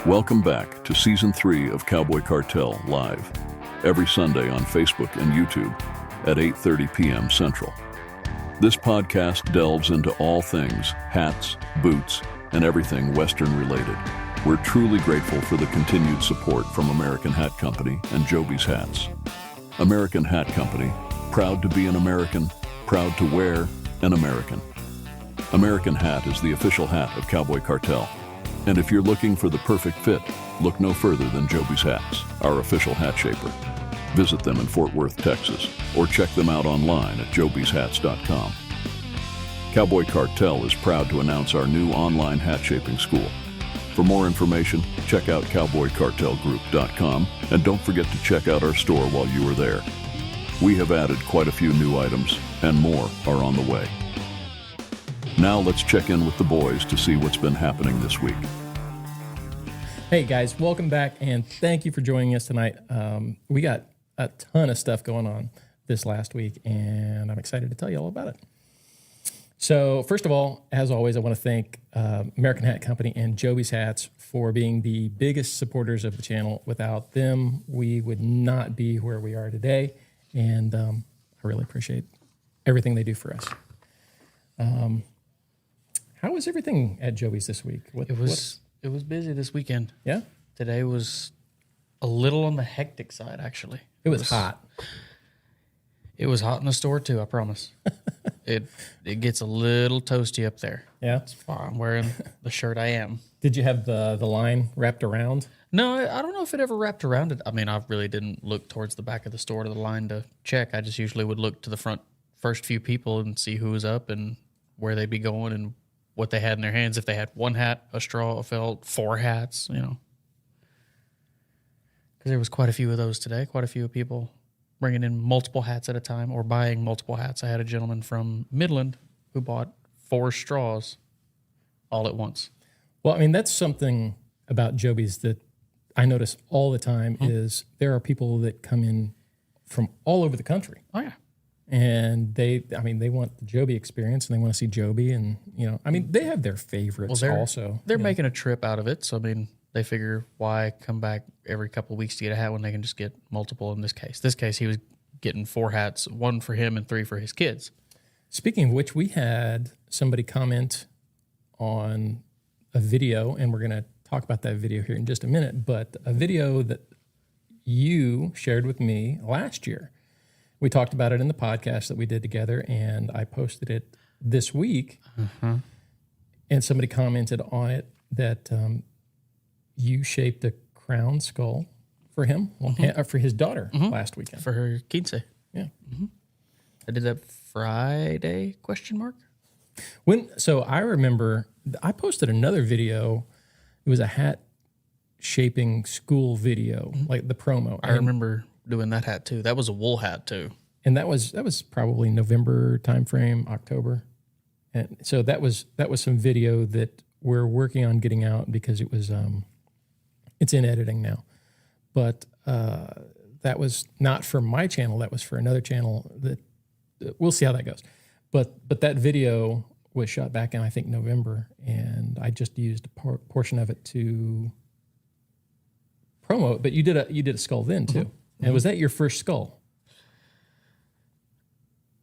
Welcome back to Season 3 of Cowboy Cartel Live, every Sunday on Facebook and YouTube at 8:30 p.m. Central. This podcast delves into all things hats, boots, and everything Western related. We're truly grateful for the continued support from American Hat Company and Joby's Hats. American Hat Company, proud to be an American, proud to wear an American. American Hat is the official hat of Cowboy Cartel. And if you're looking for the perfect fit, look no further than Joby's Hats, our official hat shaper. Visit them in Fort Worth, Texas, or check them out online at jobyshats.com. Cowboy Cartel is proud to announce our new online hat shaping school. For more information, check out cowboycartelgroup.com, and don't forget to check out our store while you are there. We have added quite a few new items, and more are on the way. Now let's check in with the boys to see what's been happening this week. Hey guys, welcome back, and thank you for joining us tonight. We got a ton of stuff going on this last week, and I'm excited to tell you all about it. So first of all, as always, I want to thank American Hat Company and Joby's Hats for being the biggest supporters of the channel. Without them, we would not be where we are today, and I really appreciate everything they do for us. How was everything at Joby's this week? It was busy this weekend. Yeah? Today was a little on the hectic side, actually. It was hot. It was hot in the store, too, I promise. It gets a little toasty up there. Yeah? That's why I'm wearing the shirt I am. Did you have the line wrapped around? No, I don't know if it ever wrapped around it. I mean, I really didn't look towards the back of the store to the line to check. I just usually would look to the first few people and see who was up and where they'd be going and what they had in their hands. If they had one hat, a straw, a felt, 4 hats, you know. Because there was quite a few of those today. Quite a few people bringing in multiple hats at a time or buying multiple hats. I had a gentleman from Midland who bought 4 straws all at once. Well, I mean, that's something about Joby's that I notice all the time is there are people that come in from all over the country. Oh, yeah. And they want the Joby experience, and they want to see Joby, and they have their favorites also. They're making a trip out of it, so I mean, they figure why come back every couple of weeks to get a hat when they can just get multiple. In this case, he was getting 4 hats, 1 for him and 3 for his kids. Speaking of which, we had somebody comment on a video, and we're going to talk about that video here in just a minute. But a video that you shared with me last year. We talked about it in the podcast that we did together, and I posted it this week. And somebody commented on it that you shaped a crown skull for him, for his daughter last weekend. For her quince. Yeah. I did that Friday, ? So I remember I posted another video. It was a hat shaping school video, like the promo. I remember doing that hat too. That was a wool hat too. And that was probably November timeframe, October. And so that was some video that we're working on getting out because it was it's in editing now. But that was not for my channel, that was for another channel that we'll see how that goes. But that video was shot back in I think November, and I just used a portion of it to promo it. But you did a skull then too. And was that your first skull?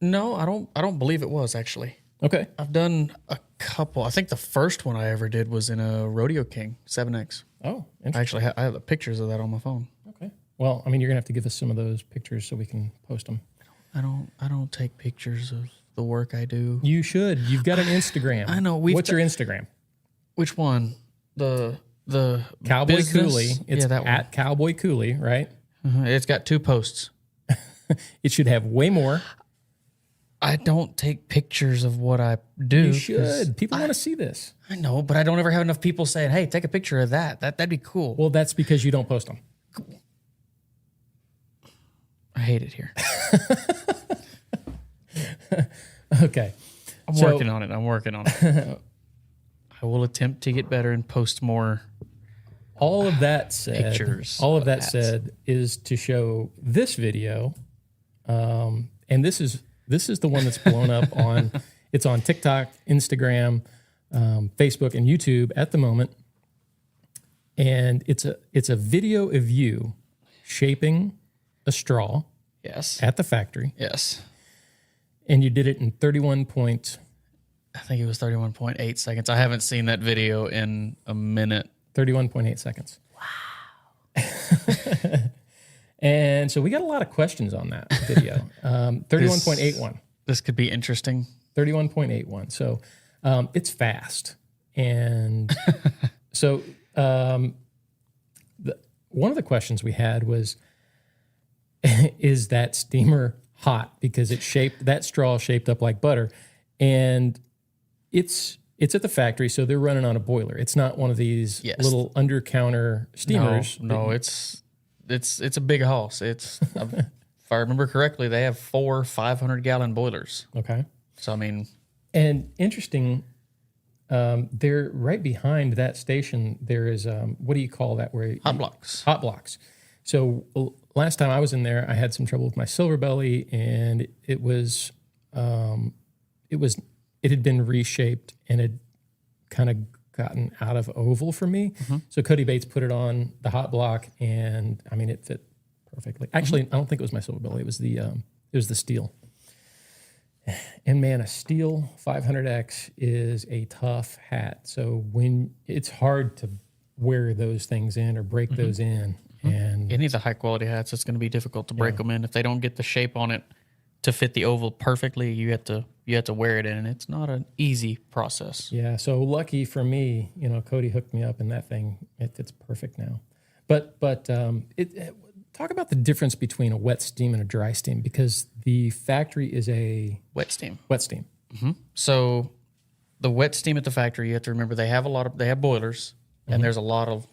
No, I don't believe it was actually. Okay. I've done a couple. I think the first one I ever did was in a Rodeo King 7X. Oh, I actually I have the pictures of that on my phone. Okay. Well, I mean, you're gonna have to give us some of those pictures so we can post them. I don't take pictures of the work I do. You should. You've got an Instagram. I know. What's your Instagram? Which one? The Cowboy business? Cooley. It's that one. at Cowboy Cooley, right? It's got 2 posts. It should have way more. I don't take pictures of what I do. You should. People want to see this. I know, but I don't ever have enough people saying, "Hey, take a picture of that. That'd be cool." Well, that's because you don't post them. I hate it here. Okay. I'm working on it. I will attempt to get better and post more. All of that said, pictures. All of that said is to show this video, and this is the one that's blown up on. It's on TikTok, Instagram, Facebook and YouTube at the moment, and it's a video of you shaping a straw Yes. at the factory, Yes. and you did it in 31 point. I think it was 31.8 seconds. I haven't seen that video in a minute. 31.8 seconds. Wow. And so we got a lot of questions on that video. 31.81. This could be interesting. 31.81. So it's fast. And so one of the questions we had was, is that steamer hot? Because that straw shaped up like butter. And it's at the factory, so they're running on a boiler. It's not one of these little under counter steamers. No, it's a big house. It's if I remember correctly, they have 4 500-gallon boilers. Okay. So I mean, and interesting, they're right behind that station. There is what do you call that? Where hot blocks. Hot blocks. So last time I was in there, I had some trouble with my silver belly, and it had been reshaped and had kind of gotten out of oval for me. Mm-hmm. So Cody Bates put it on the hot block, and I mean, it fit perfectly. Actually, I don't think it was my silver belly. It was the steel. And man, a steel 500X is a tough hat. So when it's hard to wear those things in or break those in, and any of the high quality hats, it's going to be difficult to break them in if they don't get the shape on it to fit the oval perfectly. You have to wear it in, and it's not an easy process. Yeah. So lucky for me, Cody hooked me up, and that thing it fits perfect now. But talk about the difference between a wet steam and a dry steam, because the factory is a Wet steam. wet steam. Mm-hmm. So the wet steam at the factory, you have to remember they have boilers, and there's a lot of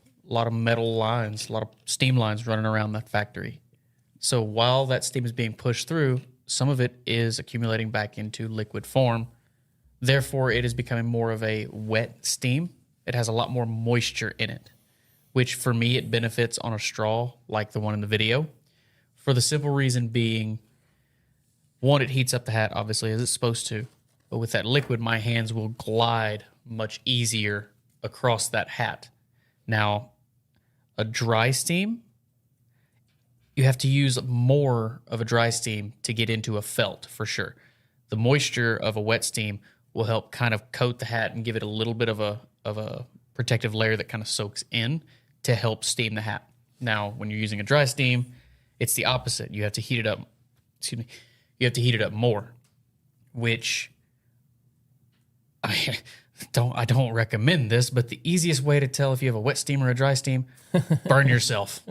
metal lines, a lot of steam lines running around that factory. So while that steam is being pushed through, some of it is accumulating back into liquid form. Therefore, it is becoming more of a wet steam. It has a lot more moisture in it, which for me, it benefits on a straw like the one in the video, for the simple reason being, one, it heats up the hat, obviously, as it's supposed to. But with that liquid, my hands will glide much easier across that hat. Now, a dry steam, you have to use more of a dry steam to get into a felt, for sure. The moisture of a wet steam will help kind of coat the hat and give it a little bit of a protective layer that kind of soaks in to help steam the hat. Now, when you're using a dry steam, it's the opposite. You have to heat it up. You have to heat it up more, which I don't recommend this, but the easiest way to tell if you have a wet steam or a dry steam, burn yourself.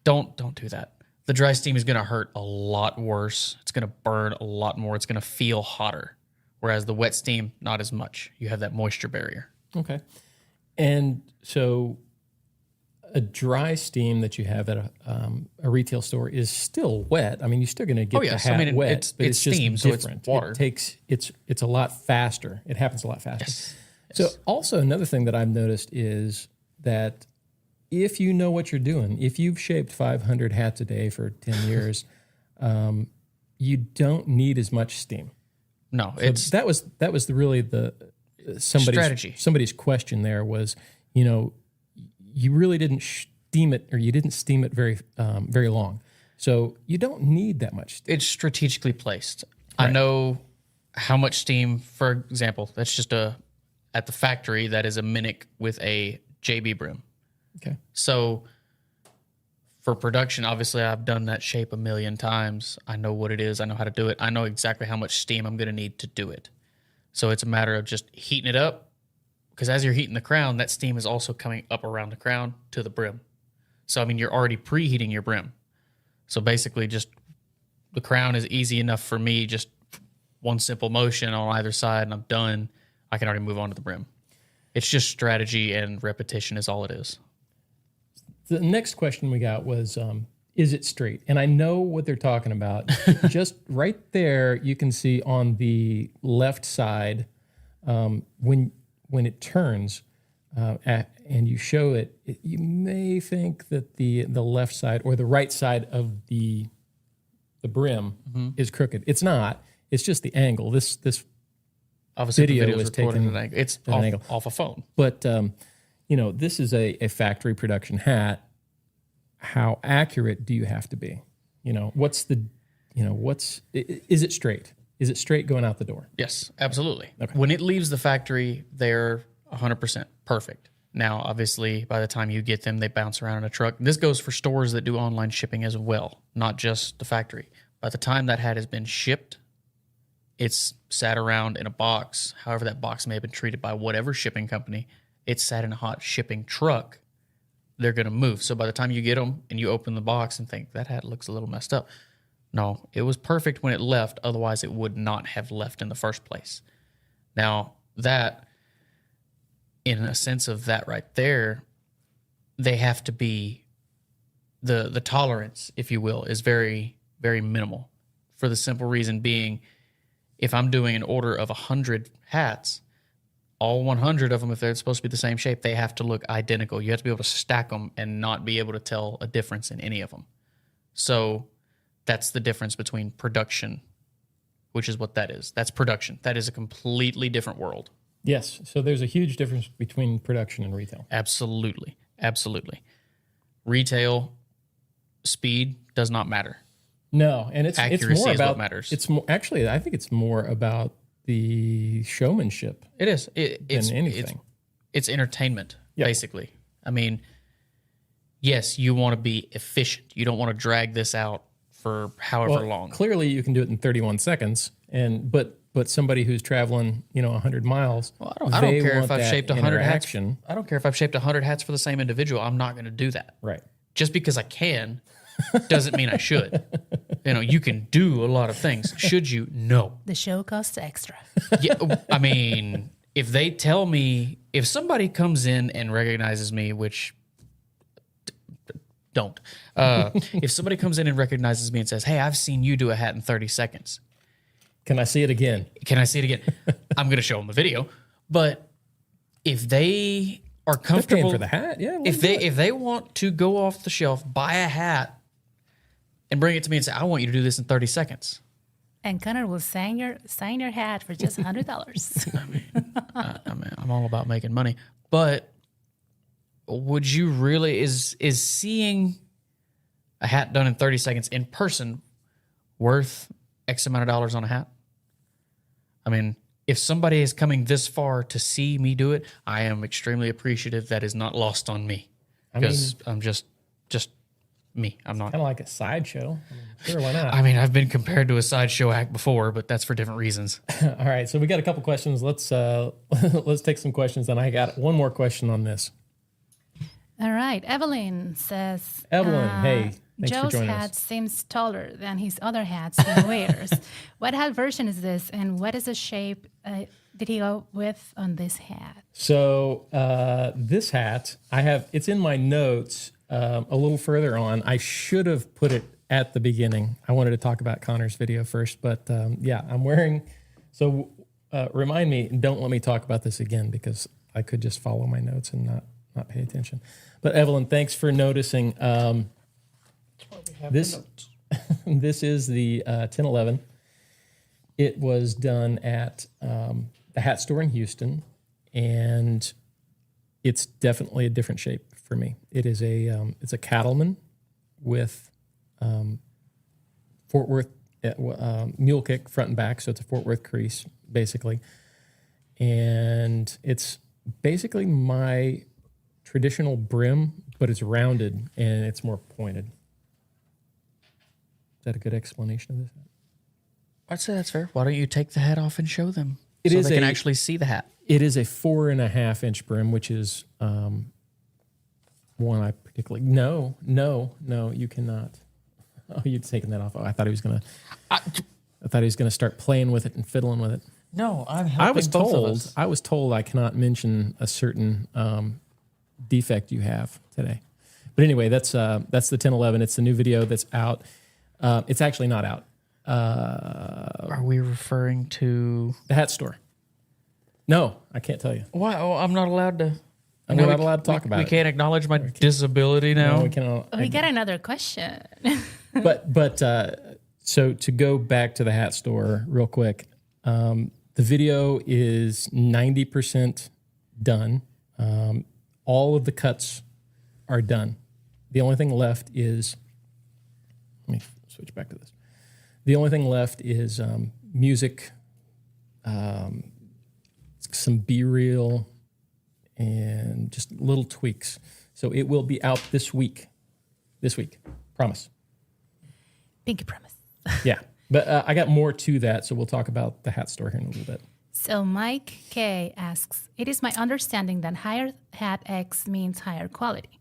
Don't do that. The dry steam is going to hurt a lot worse. It's going to burn a lot more. It's going to feel hotter, whereas the wet steam, not as much. You have that moisture barrier. Okay. And so a dry steam that you have at a retail store is still wet. I mean, you're still going to get the hat wet, but it's steam, just so different. it's water. It's a lot faster. It happens a lot faster. Yes. So also another thing that I've noticed is that if you know what you're doing, if you've shaped 500 hats a day for 10 years, you don't need as much steam. No, So that was really the strategy. Somebody's question there was, you really didn't steam it, or you didn't steam it very long. So you don't need that much steam. It's strategically placed. Right. I know how much steam, for example, that's just at the factory, that is a Minnick with a JB brim. Okay. So for production, obviously I've done that shape a million times. I know what it is. I know how to do it. I know exactly how much steam I'm going to need to do it. So it's a matter of just heating it up, because as you're heating the crown, that steam is also coming up around the crown to the brim. So, I mean, you're already preheating your brim. So basically just the crown is easy enough for me, just one simple motion on either side and I'm done. I can already move on to the brim. It's just strategy and repetition is all it is. The next question we got was, is it straight? And I know what they're talking about. Just right there, you can see on the left side, when it turns and you show it, you may think that the left side or the right side of the brim is crooked. It's not. It's just the angle. This Obviously, video the video is is recorded taken at an angle. It's at an angle. off a phone. But, this is a factory production hat. How accurate do you have to be? Is it straight? Is it straight going out the door? Yes, absolutely. Okay. When it leaves the factory, they're 100% perfect. Now, obviously, by the time you get them, they bounce around in a truck. This goes for stores that do online shipping as well, not just the factory. By the time that hat has been shipped, it's sat around in a box. However, that box may have been treated by whatever shipping company. It's sat in a hot shipping truck. They're going to move. So by the time you get them and you open the box and think, that hat looks a little messed up. No, it was perfect when it left. Otherwise, it would not have left in the first place. Now, that, in a sense of that right there, they have to be, the tolerance, if you will, is very, very minimal. For the simple reason being, if I'm doing an order of 100 hats, all 100 of them, if they're supposed to be the same shape, they have to look identical. You have to be able to stack them and not be able to tell a difference in any of them. So that's the difference between production, which is what that is. That's production. That is a completely different world. Yes. So there's a huge difference between production and retail. Absolutely. Absolutely. Retail speed does not matter. No, and it's Accuracy more is about what matters. It's more actually. I think it's more about the showmanship. It is. Than anything. It's entertainment, Yep. basically. I mean, yes, you want to be efficient. You don't want to drag this out for however long. Clearly, you can do it in 31 seconds, but somebody who's traveling 100 miles. Well, I don't care if I've shaped 100 hats. interaction. I don't care if I've shaped 100 hats for the same individual. I'm not going to do that. Right. Just because I can doesn't mean I should. You can do a lot of things. Should you? No. The show costs extra. Yeah, I mean, if they tell me, if somebody comes in and recognizes me, which don't, if somebody comes in and recognizes me and says, hey, I've seen you do a hat in 30 seconds. Can I see it again? Can I see it again? I'm going to show them the video. But if they are They're comfortable paying for the hat. Yeah. if they want to go off the shelf, buy a hat, and bring it to me and say, I want you to do this in 30 seconds. And Conor will sign your hat for just $100. I'm all about making money. But would you really, is seeing a hat done in 30 seconds in person worth X amount of dollars on a hat? I mean, if somebody is coming this far to see me do it, I am extremely appreciative. That is not lost on me. Because I'm just me. I'm not. Kind of like a sideshow. Sure, why not? I mean, I've been compared to a sideshow act before, but that's for different reasons. All right, so we got a couple questions. Let's take some questions, and I got one more question on this. All right. Evelyn says, Evelyn, hey, thanks for Joe's joining hat us. seems taller than his other hats he wears. What hat version is this, and what is the shape did he go with on this hat? So this hat, it's in my notes a little further on. I should have put it at the beginning. I wanted to talk about Conor's video first, but yeah, I'm wearing. So remind me, and don't let me talk about this again because I could just follow my notes and not pay attention. But Evelyn, thanks for noticing. This is the 1011. It was done at the hat store in Houston, and it's definitely a different shape for me. It is it's a cattleman with Fort Worth mule kick front and back, so it's a Fort Worth crease basically, and it's basically my traditional brim, but it's rounded and it's more pointed. Is that a good explanation of this? I'd say that's fair. Why don't you take the hat off and show them It so is they can a- actually see the hat? It is a 4.5 inch brim, which is one I particularly. No, you cannot. Oh, you've taken that off. Oh, I thought he was gonna. I thought he was gonna start playing with it and fiddling with it. No, I'm helping I was both of told. us. I was told I cannot mention a certain defect you have today. But anyway, that's the 1011. It's the new video that's out. It's actually not out. Are we referring to The hat store. No, I can't tell you. why? Oh, I'm not allowed to. I'm not allowed to talk about We it. can't acknowledge my disability now. No, we cannot. We got another question. But so to go back to the hat store real quick, The video is 90% done. All of the cuts are done. The only thing left is, let me switch back to this. The only thing left is music, some B-reel, and just little tweaks. So it will be out this week. Promise. Pinky promise. Yeah. But I got more to that, so we'll talk about the hat store here in a little bit. So Mike K asks, it is my understanding that higher hat X means higher quality.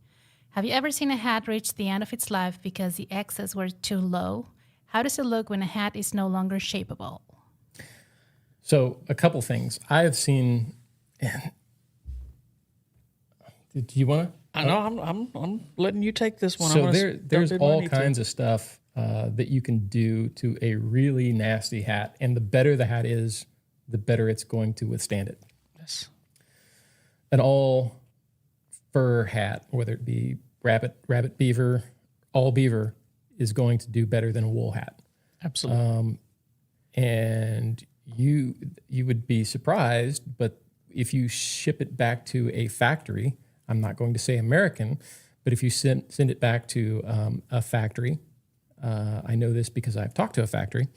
Have you ever seen a hat reach the end of its life because the X's were too low? How does it look when a hat is no longer shapeable? So a couple things. I have seen. Do you want to? I know. I'm letting you take this one. So there's all kinds of stuff that you can do to a really nasty hat, and the better the hat is, the better it's going to withstand it. Yes. An all fur hat, whether it be rabbit beaver, all beaver, is going to do better than a wool hat. Absolutely. And you would be surprised, but if you ship it back to a factory, I'm not going to say American, but if you send it back to a factory, I know this because I've talked to a factory,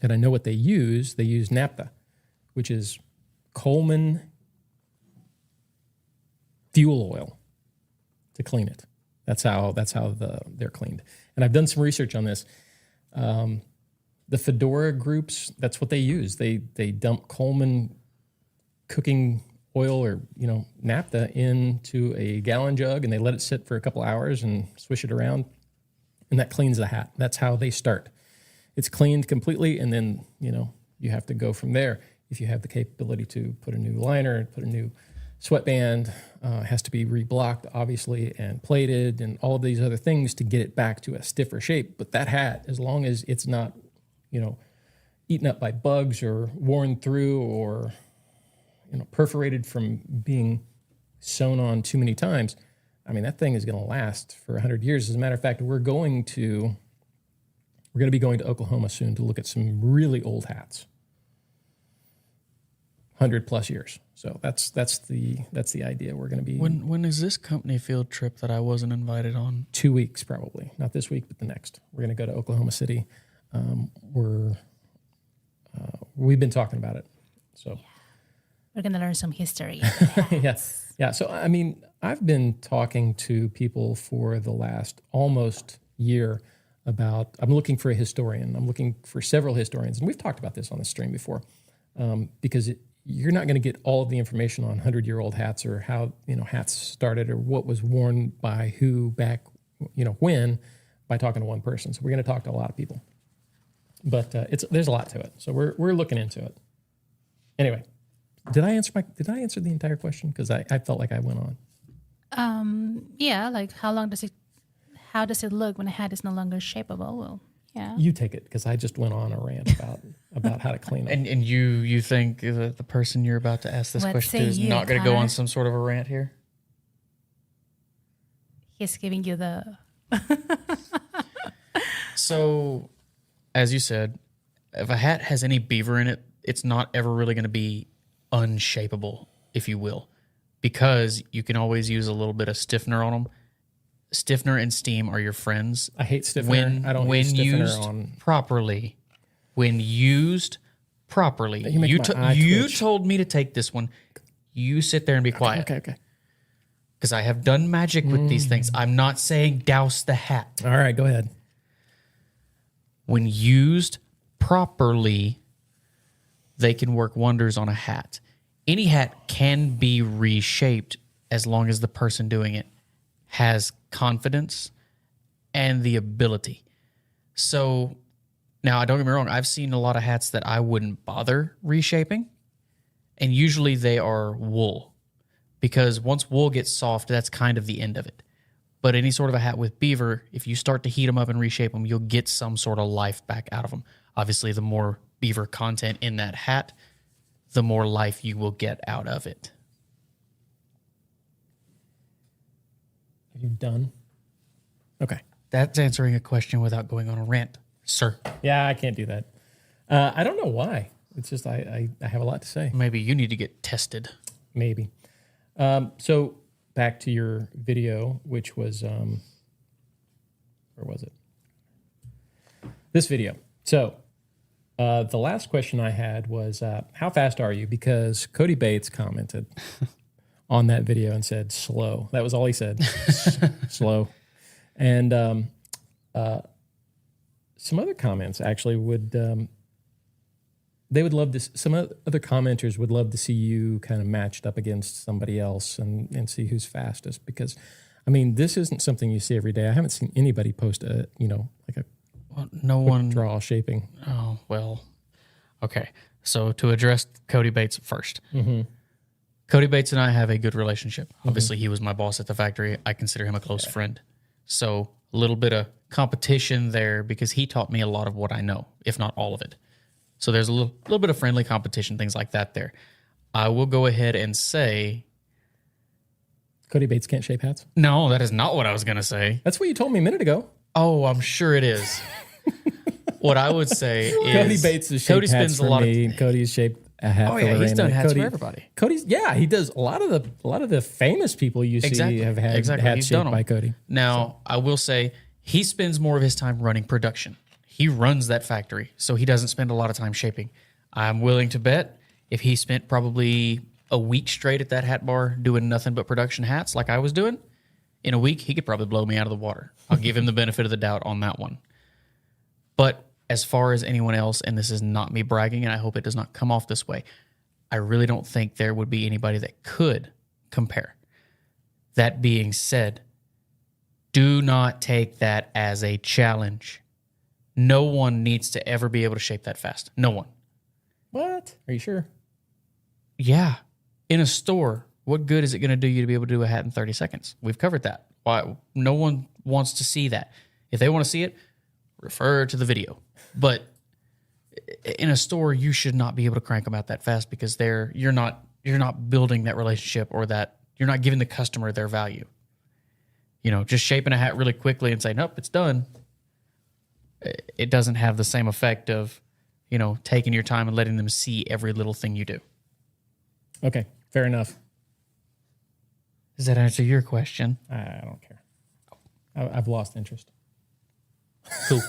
and I know what they use. They use naphtha, which is Coleman fuel oil to clean it. That's how they're cleaned. And I've done some research on this. The Fedora groups, that's what they use. They dump Coleman cooking oil or naphtha into a gallon jug, and they let it sit for a couple hours and swish it around, and that cleans the hat. That's how they start. It's cleaned completely, and then you have to go from there. If you have the capability to put a new liner, put a new sweatband, has to be reblocked, obviously, and plated, and all of these other things to get it back to a stiffer shape. But that hat, as long as it's not, eaten up by bugs or worn through or, perforated from being sewn on too many times, I mean, that thing is going to last for 100 years. As a matter of fact, we're going to be going to Oklahoma soon to look at some really old hats. 100+ years. So that's the idea. We're going to be. When is this company field trip that I wasn't invited on? 2 weeks probably. Not this week, but the next. We're going to go to Oklahoma City. We've been talking about it. So we're going to learn some history. Yes. Yeah. So I mean, I've been talking to people for the last almost year about. I'm looking for a historian. I'm looking for several historians, and we've talked about this on the stream before, because you're not going to get all of the information on 100-year-old hats or how hats started or what was worn by who back when by talking to one person. So we're going to talk to a lot of people, but there's a lot to it. So we're looking into it. Anyway, did I answer the entire question? Because I felt like I went on. Yeah, like how does it look when a hat is no longer shapeable? Well, yeah. You take it, because I just went on a rant about how to clean them. And you think that the person you're about to ask this question to is not going to go on some sort of a rant here? He's giving you the... So, as you said, if a hat has any beaver in it, it's not ever really going to be unshapeable, if you will, because you can always use a little bit of stiffener on them. Stiffener and steam are your friends. I hate stiffener. I don't use stiffener used on properly. When used properly, you told me to take this one. You sit there and be quiet. Okay. Because I have done magic with these things. I'm not saying douse the hat. All right, go ahead. When used properly, they can work wonders on a hat. Any hat can be reshaped as long as the person doing it has confidence and the ability. So now, don't get me wrong, I've seen a lot of hats that I wouldn't bother reshaping, and usually they are wool, because once wool gets soft, that's kind of the end of it. But any sort of a hat with beaver, if you start to heat them up and reshape them, you'll get some sort of life back out of them. Obviously, the more beaver content in that hat, the more life you will get out of it. Are you done? Okay. That's answering a question without going on a rant, sir. Yeah, I can't do that. I don't know why. It's just I have a lot to say. Maybe you need to get tested. Maybe. So back to your video, which was where was it? This video. So the last question I had was, how fast are you? Because Cody Bates commented on that video and said, slow. That was all he said. Slow. And some other comments actually would, they would love to, some other commenters would love to see you kind of matched up against somebody else and see who's fastest. Because, I mean, this isn't something you see every day. I haven't seen anybody post a, like a draw shaping. Oh, well, okay. So to address Cody Bates first. Mm-hmm. Cody Bates and I have a good relationship. Obviously, he was my boss at the factory. I consider him a close friend. So a little bit of competition there because he taught me a lot of what I know, if not all of it. So there's a little bit of friendly competition, things like that there. I will go ahead and say... Cody Bates can't shape hats? No, that is not what I was going to say. That's what you told me a minute ago. Oh, I'm sure it is. What I would say is... Cody Bates has shaped hats for me. Cody's shaped a hat for Lorena. He's done hats for everybody. He does a lot of the famous people you see have had hats shaped by Cody. Now, I will say he spends more of his time running production. He runs that factory, so he doesn't spend a lot of time shaping. I'm willing to bet if he spent probably a week straight at that hat bar doing nothing but production hats like I was doing, in a week, he could probably blow me out of the water. I'll give him the benefit of the doubt on that one. But as far as anyone else, and this is not me bragging, and I hope it does not come off this way, I really don't think there would be anybody that could compare. That being said, do not take that as a challenge. No one needs to ever be able to shape that fast. No one. What? Are you sure? Yeah. In a store, what good is it going to do you to be able to do a hat in 30 seconds? We've covered that. Why? No one wants to see that. If they want to see it, refer to the video. But in a store, you should not be able to crank them out that fast because you're not building that relationship or that you're not giving the customer their value. You know, just shaping a hat really quickly and saying, nope, it's done. It doesn't have the same effect of, you know, taking your time and letting them see every little thing you do. Okay, fair enough. Does that answer your question? I don't care. I've lost interest. Cool.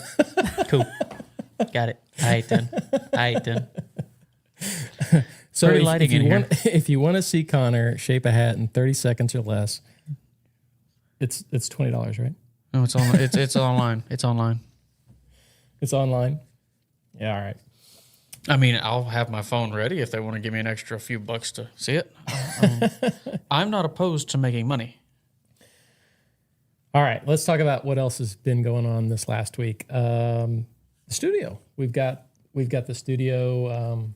Got it. I ain't done. So if you want to see Connor shape a hat in 30 seconds or less, it's $20, right? No, it's online. It's online. It's online. It's online. Yeah, all right. I mean, I'll have my phone ready if they want to give me an extra few bucks to see it. I'm not opposed to making money. All right, let's talk about what else has been going on this last week. The studio. We've got the studio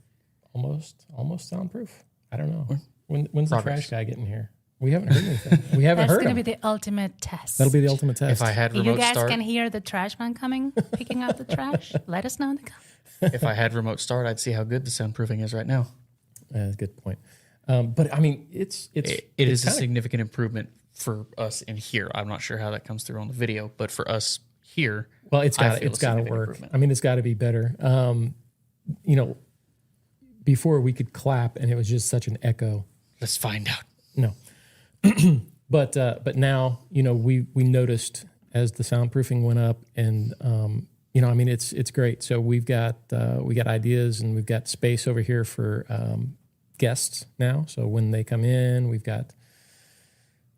almost soundproof. I don't know. When's the trash guy getting here? We haven't heard anything. We haven't heard him. That's going to be the ultimate test. That'll be the ultimate test. If I had remote you guys start, can hear the trash man coming, picking up the trash. Let us know in the comments. If I had remote start, I'd see how good the soundproofing is right now. That's a good point. But I mean, it is a significant improvement for us in here. I'm not sure how that comes through on the video, but for us here, well, it's got to work. I mean, it's got to be better. You know, before we could clap, and it was just such an echo. Let's find out. No, but now, you know, we noticed as the soundproofing went up, and you know, I mean, it's great. So we got ideas, and we've got space over here for guests now. So when they come in, we've been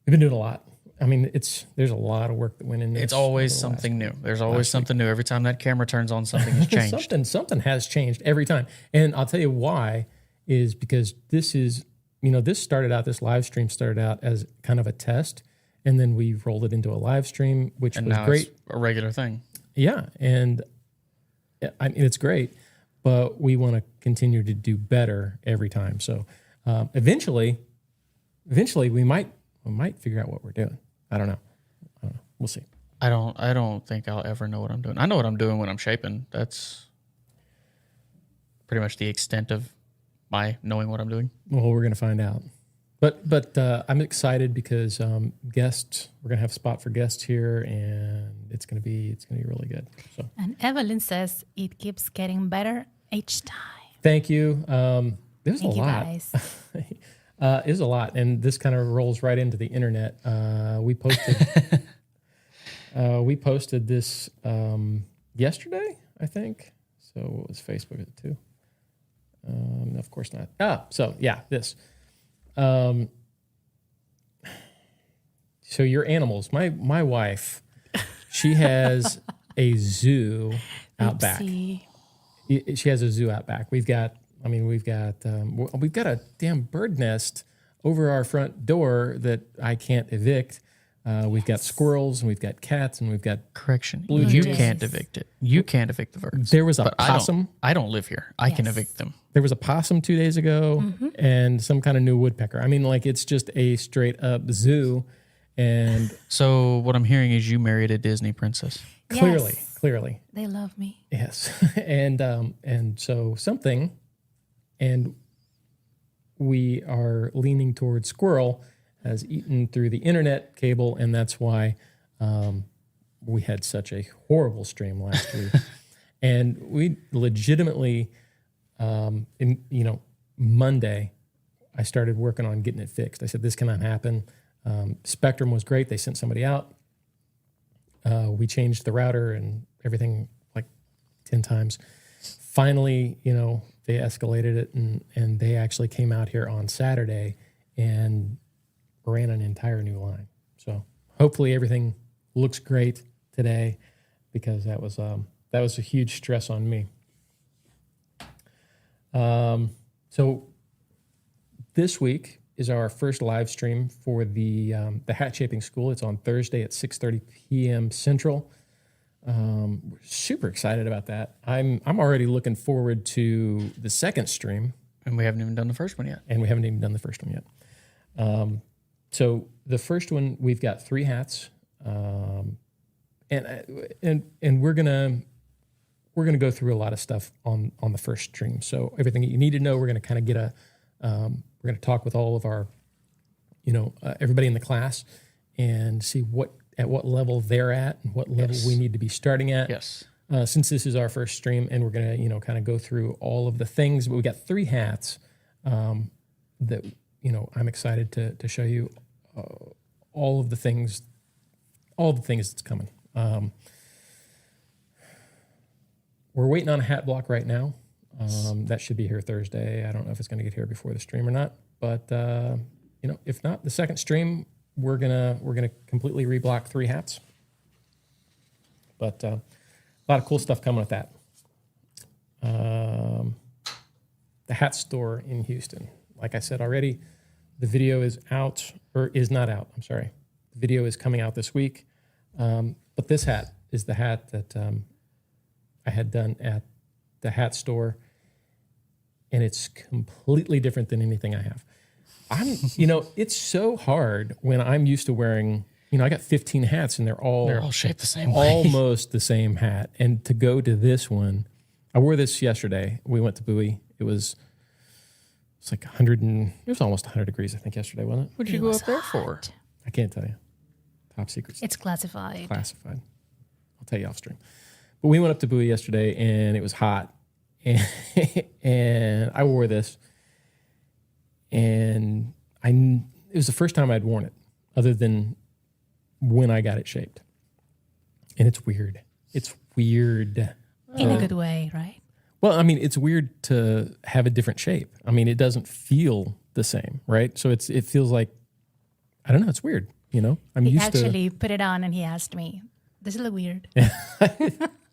doing a lot. I mean, there's a lot of work that went in this. It's always something new. There's always something new. Every time that camera turns on, something has changed. something has changed every time. And I'll tell you why is because this live stream started out as kind of a test, and then we rolled it into a live stream, which was great. It's a regular thing. Yeah. And I mean, it's great, but we want to continue to do better every time. So eventually we might figure out what we're doing. I don't know. We'll see. I don't think I'll ever know what I'm doing. I know what I'm doing when I'm shaping. That's pretty much the extent of my knowing what I'm doing. Well, we're going to find out. But I'm excited because guests, we're going to have a spot for guests here, and it's going to be really good. So. And Evelyn says it keeps getting better each time. Thank you. It was Thank a you, lot. guys. It was a lot, and this kind of rolls right into the internet. We posted this yesterday, I think. So what was Facebook at too? No, of course not. So yeah, this. So your animals. My wife, she has a zoo out back. Oopsie. She has a zoo out back. We've got a damn bird nest over our front door that I can't evict. We've got squirrels and we've got cats and we've got Correction. Blue You jays. can't evict it. You can't evict the birds. There was a But possum. I don't live here. I can Yes. evict them. There was a possum 2 days ago and some kind of new woodpecker. I mean, like it's just a straight up zoo. And So what I'm hearing is you married a Disney princess. clearly, Yes. They love me. yes. And so something, and we are leaning towards squirrel has eaten through the internet cable, and that's why we had such a horrible stream last week. And we legitimately, Monday, I started working on getting it fixed. I said, this cannot happen. Spectrum was great. They sent somebody out. We changed the router and everything like 10 times. Finally, they escalated it and they actually came out here on Saturday and ran an entire new line. So hopefully everything looks great today because that was a huge stress on me. So this week is our first live stream for the hat shaping school. It's on Thursday at 6:30 p.m. Central. We're super excited about that. I'm already looking forward to the second stream, And we haven't even done the first one yet. and we haven't even done the first one yet. So the first one, we've got 3 hats, and we're gonna go through a lot of stuff on the first stream. So everything that you need to know, we're gonna kind of get we're gonna talk with all of our, everybody in the class, and see at what level they're at and what level we need to be starting at. Yes. Since this is our first stream, and we're gonna kind of go through all of the things. But we got 3 hats that I'm excited to show you all of the things that's coming. We're waiting on a hat block right now. That should be here Thursday. I don't know if it's going to get here before the stream or not, but if not, the second stream we're gonna completely reblock 3 hats. But a lot of cool stuff coming with that. The hat store in Houston. Like I said already, the video is out, or is not out. I'm sorry. The video is coming out this week. But this hat is the hat that I had done at the hat store, and it's completely different than anything I have. It's so hard when I'm used to wearing, I got 15 hats and they're all shaped the same way. Almost the same hat. And to go to this one, I wore this yesterday. We went to Bowie. It's like 100 it was almost 100 degrees, I think, yesterday, wasn't it? What'd you go up there for? I can't tell you. Top secret. It's classified. Classified. I'll tell you off stream. But we went up to Bowie yesterday and it was hot. And I wore this. And it was the first time I'd worn it, other than when I got it shaped. And it's weird. It's weird. In a good way, right? Well, I mean, it's weird to have a different shape. I mean, it doesn't feel the same, right? So it feels like, I don't know, it's weird, I'm He used to... actually put it on and he asked me, does it look weird? Do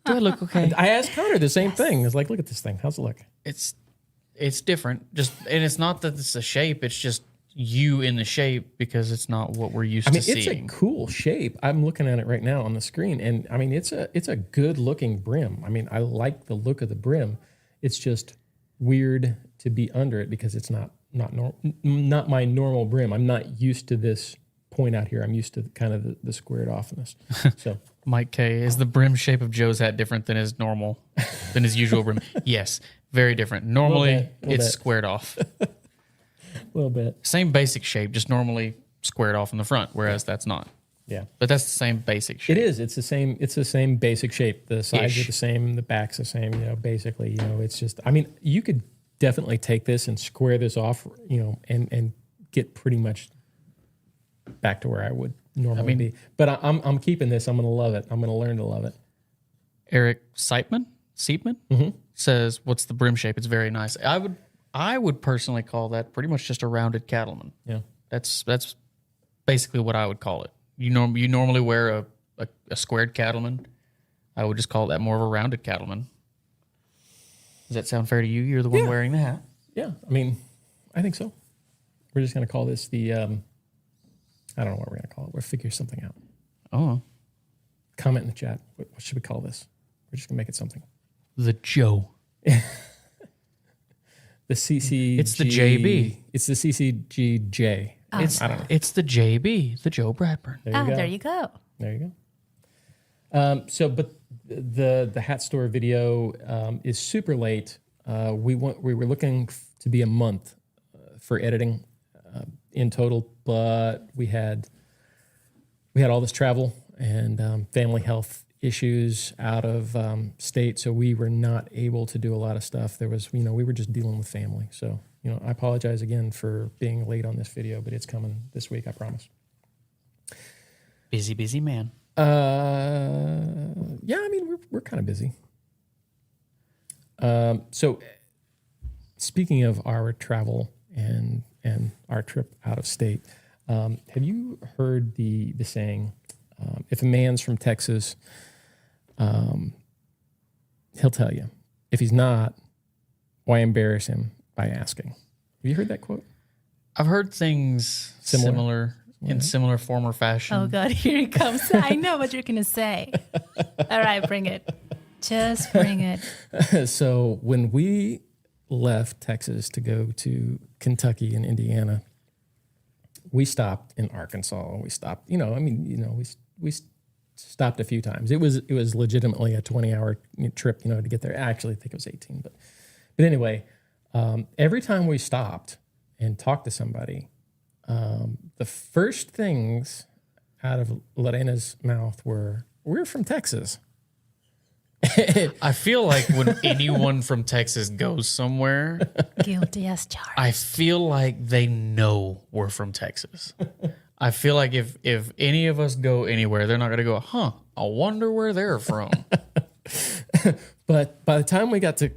I look okay? I asked Connor the same thing. I was like, look at this thing. How's it look? It's different. And it's not that it's a shape. It's just you in the shape because it's not what we're used to seeing. It's a cool shape. I'm looking at it right now on the screen, and I mean, it's a good looking brim. I mean, I like the look of the brim. It's just weird to be under it because it's not my normal brim. I'm not used to this point out here. I'm used to kind of the squared offness. So Mike K, is the brim shape of Joe's hat different than his usual brim? Yes, very different. Normally, Little bit. squared off. a little bit. Same basic shape, just normally squared off in the front, whereas that's not. Yeah. But that's the same basic shape. It is. It's the same basic shape. The sides Ish. are the same. The back's the same. Basically, it's just. I mean, you could definitely take this and square this off, and get pretty much back to where I would normally be. But I'm keeping this. I'm going to love it. I'm going to learn to love it. Eric Seipman says, "What's the brim shape? It's very nice." I would personally call that pretty much just a rounded cattleman. Yeah, that's basically what I would call it. You normally wear a squared cattleman. I would just call that more of a rounded cattleman. Does that sound fair to you? You're the one wearing the hat. Yeah, I mean, I think so. We're just going to call this the, I don't know what we're going to call it. We'll figure something out. Oh. Comment in the chat. What should we call this? We're just going to make it something. The Joe. The CCG. It's the JB. It's the CCGJ. Oh, I don't know. It's the JB, the Joe Bradburn. There you go. There you go. But the hat store video is super late. We were looking to be a month for editing in total, but we had all this travel and family health issues out of state, so we were not able to do a lot of stuff. There was, we were just dealing with family. So, I apologize again for being late on this video, but it's coming this week, I promise. Busy man. Yeah, I mean, we're kind of busy. So speaking of our travel and our trip out of state, have you heard the saying, if a man's from Texas, he'll tell you. If he's not, why embarrass him by asking? Have you heard that quote? I've heard things similar in similar form or fashion. Oh, God, here it comes. I know what you're going to say. All right, bring it. Just bring it. So when we left Texas to go to Kentucky and Indiana, we stopped in Arkansas. We stopped, we stopped a few times. It was legitimately a 20-hour trip, to get there. Actually, I think it was 18. But anyway, every time we stopped and talked to somebody, the first things out of Lorena's mouth were, "We're from Texas." I feel like when anyone from Texas goes somewhere, Guilty as charged. I feel like they know we're from Texas. I feel like if any of us go anywhere, they're not going to go, I wonder where they're from. But by the time we got to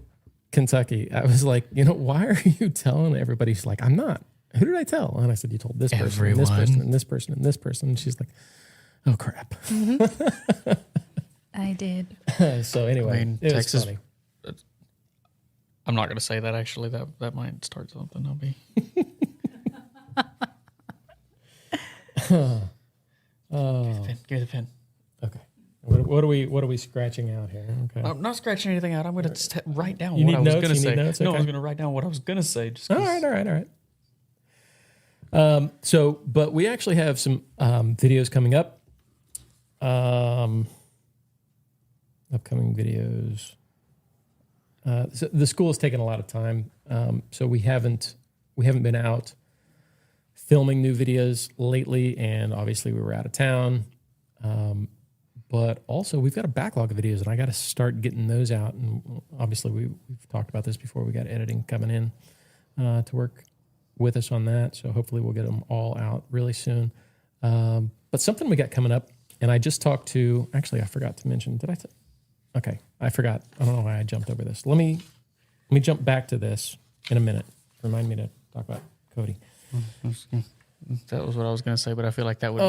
Kentucky, I was like, why are you telling everybody? She's like, I'm not. Who did I tell? And I said, you told this person, and this person, and this person, and this person. And she's like, oh, crap. Mm-hmm. I did. So anyway, I mean, it Texas, was funny. I'm not going to say that, actually. That might start something. I'll be... Give me the pen. Okay. What are we scratching out here? Okay. I'm not scratching anything out. I'm going to write down You what need I was notes? going to You say. need notes? No, I Okay. was going to write down what I was going to say. Just All right. But we actually have some videos coming up. Upcoming videos. So the school has taken a lot of time, so we haven't been out filming new videos lately, and obviously we were out of town. But also we've got a backlog of videos, and I got to start getting those out. And obviously we've talked about this before. We got editing coming in to work with us on that, so hopefully we'll get them all out really soon. But something we got coming up, and I just talked to. Actually, I forgot to mention. Did I? Okay, I forgot. I don't know why I jumped over this. Let me jump back to this in a minute. Remind me to talk about Cody. That was what I was going to say, but I feel like that would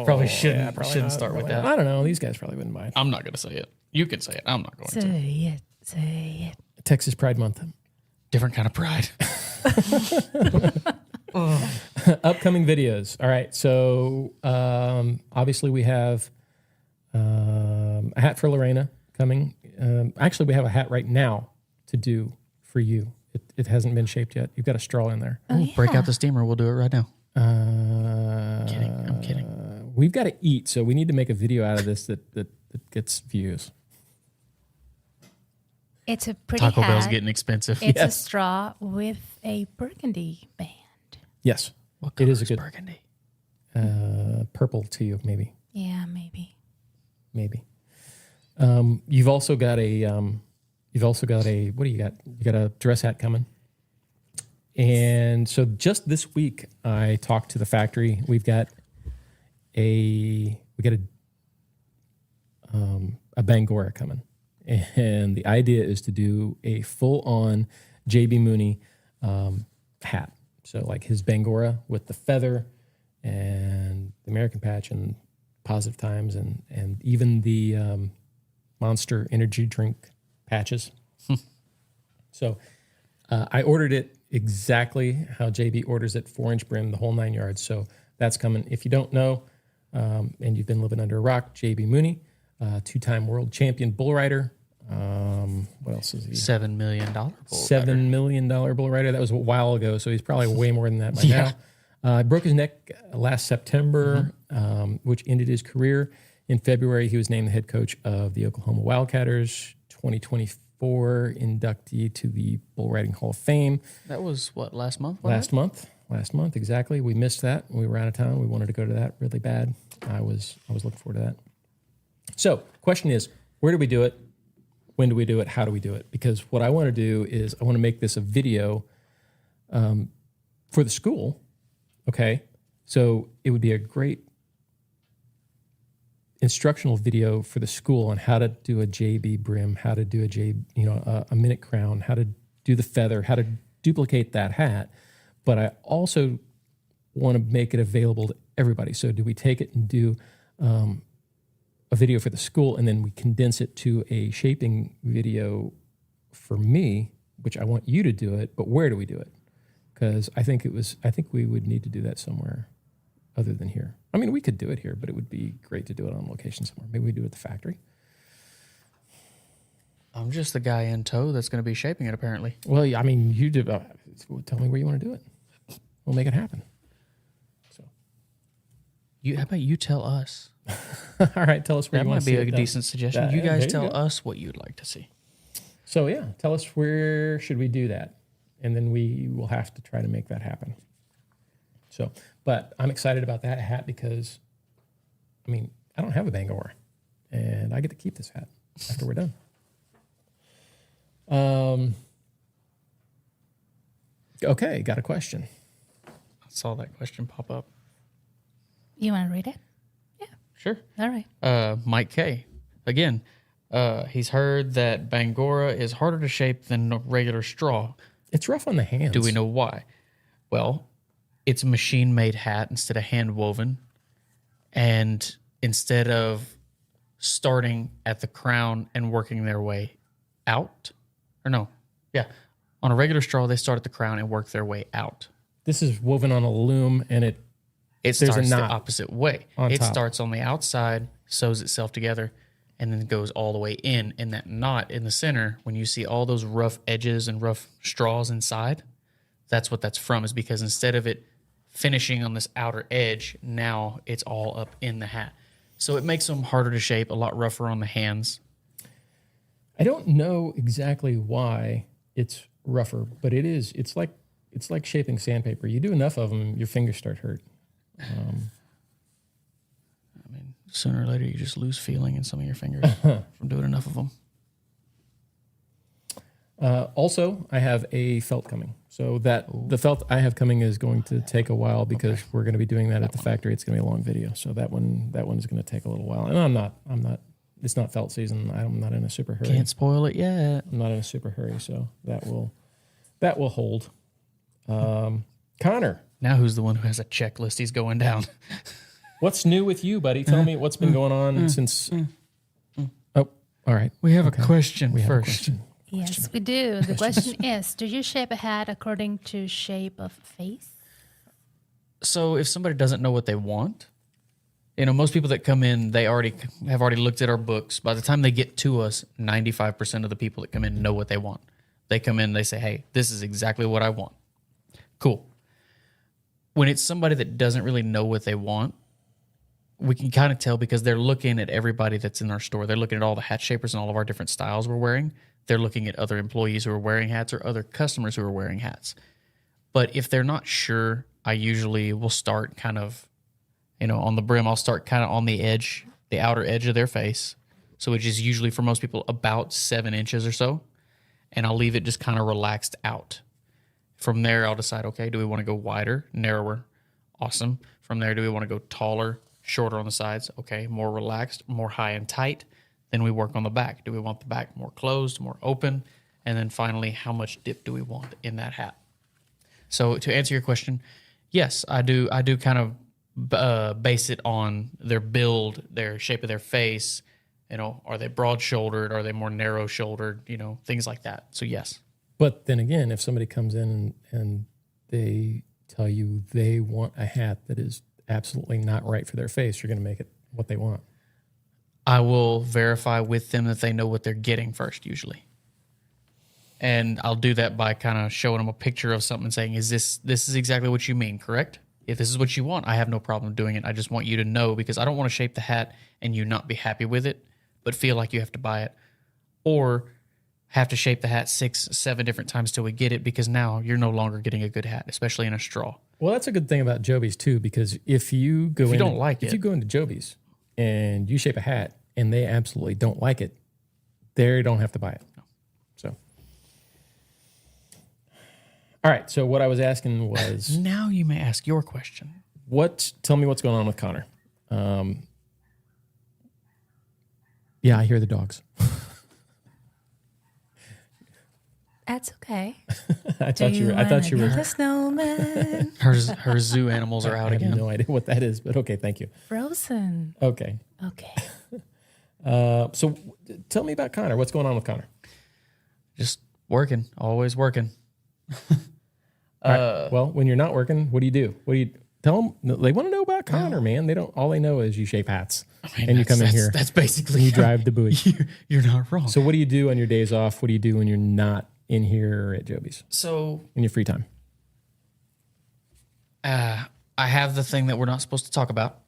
Probably shouldn't start with that. I don't know. These guys probably wouldn't mind. I'm not going to say it. You can say it. I'm not going to. Say it. Texas Pride Month. Different kind of pride. Upcoming videos. All right. So obviously we have a hat for Lorena coming. Actually, we have a hat right now to do for you. It hasn't been shaped yet. You've got a straw in there. Oh, yeah. Break out the steamer. We'll do it right now. I'm kidding. We've got to eat, so we need to make a video out of this that gets views. It's a pretty Taco hat. Bell's getting expensive. It's a straw with a burgundy band. Yes. What color it is a good burgundy? Purple to you, maybe. Yeah, maybe. You've also got a You've also got what do you got? You got a dress hat coming. And so just this week, I talked to the factory. We got a Bangora coming. And the idea is to do a full-on J.B. Mauney hat. So like his Bangora with the feather and the American patch and Positive Times and even the Monster energy drink patches. So I ordered it exactly how JB orders it, 4-inch brim, the whole 9 yards. So that's coming. If you don't know, and you've been living under a rock, JB Mauney, 2-time world champion bull rider. What else is he? $7 million bull $7 million bull rider. That was a while ago, so he's probably way more than that by now. Broke his neck last September, which ended his career. In February, he was named the head coach of the Oklahoma Wildcatters, 2024 inductee to the Bull Riding Hall of Fame. That was what, last month? Last month, exactly. We missed that. We were out of town. We wanted to go to that really bad. I was looking forward to that. So, question is, where do we do it? When do we do it? How do we do it? Because what I want to do is I want to make this a video for the school. Okay, so it would be a great instructional video for the school on how to do a JB brim, how to do a minute crown, how to do the feather, how to duplicate that hat. But I also want to make it available to everybody. So do we take it and do a video for the school, and then we condense it to a shaping video for me, which I want you to do it, but where do we do it? Because I think we would need to do that somewhere other than here. I mean, we could do it here, but it would be great to do it on location somewhere. Maybe we do it at the factory. I'm just the guy in tow that's going to be shaping it, apparently. Well, I mean, you do. Tell me where you want to do it. We'll make it happen. So, How about you tell us? All right, tell us where you want to see it. That might be a decent suggestion. You guys tell us what you'd like to see. So, yeah, tell us where should we do that, and then we will have to try to make that happen. So, but I'm excited about that hat because, I mean, I don't have a Bangor, and I get to keep this hat after we're done. Okay, got a question. I saw that question pop up. You want to read it? Yeah. Sure. All right. Mike K. Again, he's heard that Bangora is harder to shape than regular straw. It's rough on the hands. Do we know why? Well, it's a machine-made hat instead of hand-woven. And instead of starting at the crown and working their way out, on a regular straw, they start at the crown and work their way out. This is woven on a loom, and it starts the opposite way. It top. starts on the outside, sews itself together, and then goes all the way in. And that knot in the center, when you see all those rough edges and rough straws inside, that's what that's from, is because instead of it finishing on this outer edge, now it's all up in the hat. So it makes them harder to shape, a lot rougher on the hands. I don't know exactly why it's rougher, but it is. It's like shaping sandpaper. You do enough of them, your fingers start hurt. I mean, sooner or later, you just lose feeling in some of your fingers from doing enough of them. Also, I have a felt coming. So the felt I have coming is going to take a while because we're going to be doing that at the factory. It's going to be a long video, so that one is going to take a little while. And I'm not. It's not felt season. I'm not in a super hurry. Can't spoil it yet. I'm not in a super hurry, so that will hold. Connor. Now who's the one who has a checklist he's going down? What's new with you, buddy? Tell me what's been going on since... Oh, all right. We have a question first. Yes, we do. The question is, do you shape a hat according to shape of face? So if somebody doesn't know what they want, most people that come in, they have already looked at our books. By the time they get to us, 95% of the people that come in know what they want. They come in, they say, hey, this is exactly what I want. Cool. When it's somebody that doesn't really know what they want, we can kind of tell because they're looking at everybody that's in our store. They're looking at all the hat shapers and all of our different styles we're wearing. They're looking at other employees who are wearing hats or other customers who are wearing hats. But if they're not sure, I usually will start kind of, on the brim. I'll start kind of on the edge, the outer edge of their face. So which is usually for most people about 7 inches or so. and I'll leave it just kind of relaxed out. From there, I'll decide, okay, do we want to go wider, narrower? Awesome. From there, do we want to go taller, shorter on the sides? Okay, more relaxed, more high and tight. Then we work on the back. Do we want the back more closed, more open? And then finally, how much dip do we want in that hat? So to answer your question, yes, I do kind of base it on their build, their shape of their face. You know, are they broad-shouldered? Are they more narrow-shouldered? You know, things like that. So yes. But then again, if somebody comes in and they tell you they want a hat that is absolutely not right for their face, you're going to make it what they want. I will verify with them that they know what they're getting first, usually. And I'll do that by kind of showing them a picture of something and saying, this is exactly what you mean, correct? If this is what you want, I have no problem doing it. I just want you to know, because I don't want to shape the hat and you not be happy with it, but feel like you have to buy it. Or have to shape the hat 6, 7 different times till we get it, because now you're no longer getting a good hat, especially in a straw. Well, that's a good thing about Joby's too, because if you go don't like it, if you go into Joby's and you shape a hat and they absolutely don't like it, they don't have to buy it. No. So, all right. So what I was asking was, now you may ask your question. Tell me what's going on with Conor. Yeah, I hear the dogs. That's okay. I thought you were. The snowman. Her zoo animals are out I again. have no idea what that is, but okay, thank you. Frozen. Okay. Okay. So tell me about Conor. What's going on with Conor? Just working, always working. All right. Well, when you're not working, what do you do? What do you tell them? They want to know about Conor, man. They don't. All they know is you shape hats, and you come in here. That's basically you drive the buoy. You're not wrong. So what do you do on your days off? What do you do when you're not in here at Joby's? So in your free time? I have the thing that we're not supposed to talk about.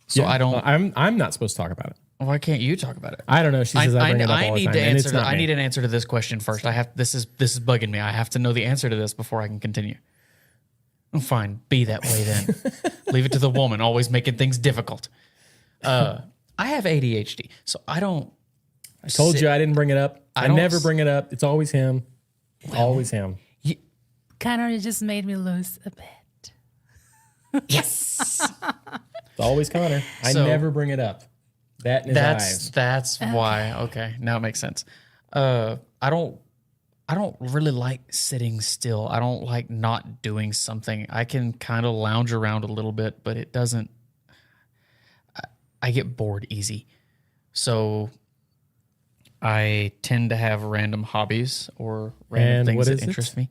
So I don't. I'm not supposed to talk about it. Why can't you talk about it? I don't know. She says I bring it up all the time. I need an answer to this question first. This is bugging me. I have to know the answer to this before I can continue. Oh, fine, be that way then. Leave it to the woman, always making things difficult. I have ADHD, so I don't. I told you I didn't bring it up. I never bring it up. It's always him. Always him. Conor, you just made me lose a bet. Yes. It's always Conor. I never bring it up. That in his eyes. That's why. Okay, now it makes sense. I don't really like sitting still. I don't like not doing something. I can kind of lounge around a little bit, but it doesn't. I get bored easy, so I tend to have random hobbies or random things that interest me.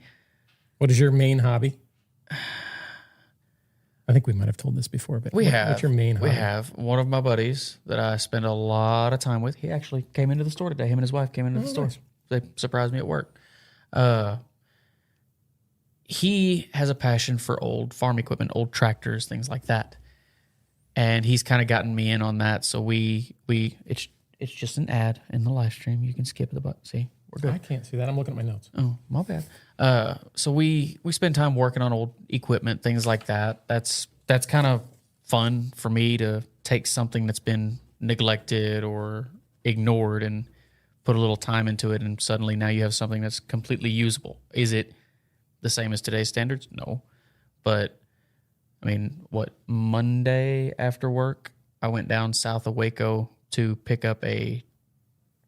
What is your main hobby? I think we might have told this before, but what's your main hobby? We have one of my buddies that I spend a lot of time with. He actually came into the store today. Him and his wife came into the store. Nice. They surprised me at work. He has a passion for old farm equipment, old tractors, things like that. And he's kind of gotten me in on that. So it's just an ad in the live stream. You can skip the button. See, we're good. I can't see that. I'm looking at my notes. Oh, my bad. So we spend time working on old equipment, things like that. That's kind of fun for me to take something that's been neglected or ignored and put a little time into it, and suddenly now you have something that's completely usable. Is it the same as today's standards? No. But, I mean, Monday after work, I went down south of Waco to pick up a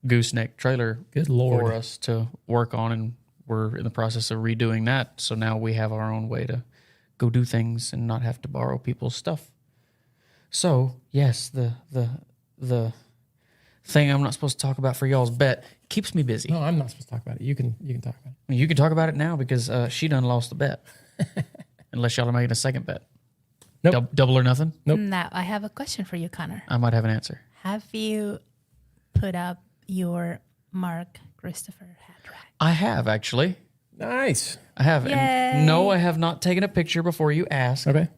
gooseneck trailer for us to work on, and we're in the process of redoing that. So now we have our own way to go do things and not have to borrow people's stuff. So, yes, the thing I'm not supposed to talk about for y'all's bet keeps me busy. No, I'm not supposed to talk about it. You can talk about it. I mean, you can talk about it now because she done lost the bet. Unless y'all are making a second bet. Nope. Double or nothing? Nope. Now, I have a question for you, Conor. I might have an answer. Have you put up your Mark Christopher hat rack? I have, actually. Nice. I have. Yay. And no, I have not taken a picture before you ask. Okay.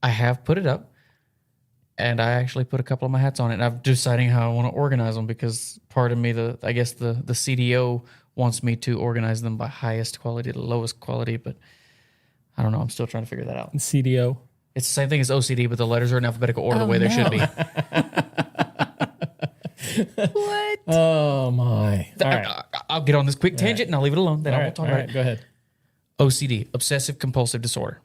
I have put it up. And I actually put a couple of my hats on it. And I'm deciding how I want to organize them because part of me, I guess the CDO wants me to organize them by highest quality to lowest quality. But I don't know. I'm still trying to figure that out. CDO. It's the same thing as OCD, but the letters are in alphabetical order the way they should be. What? Oh, my. All right. I'll get on this quick tangent and I'll leave it alone. Then I won't talk about it. Go ahead. OCD, obsessive compulsive disorder.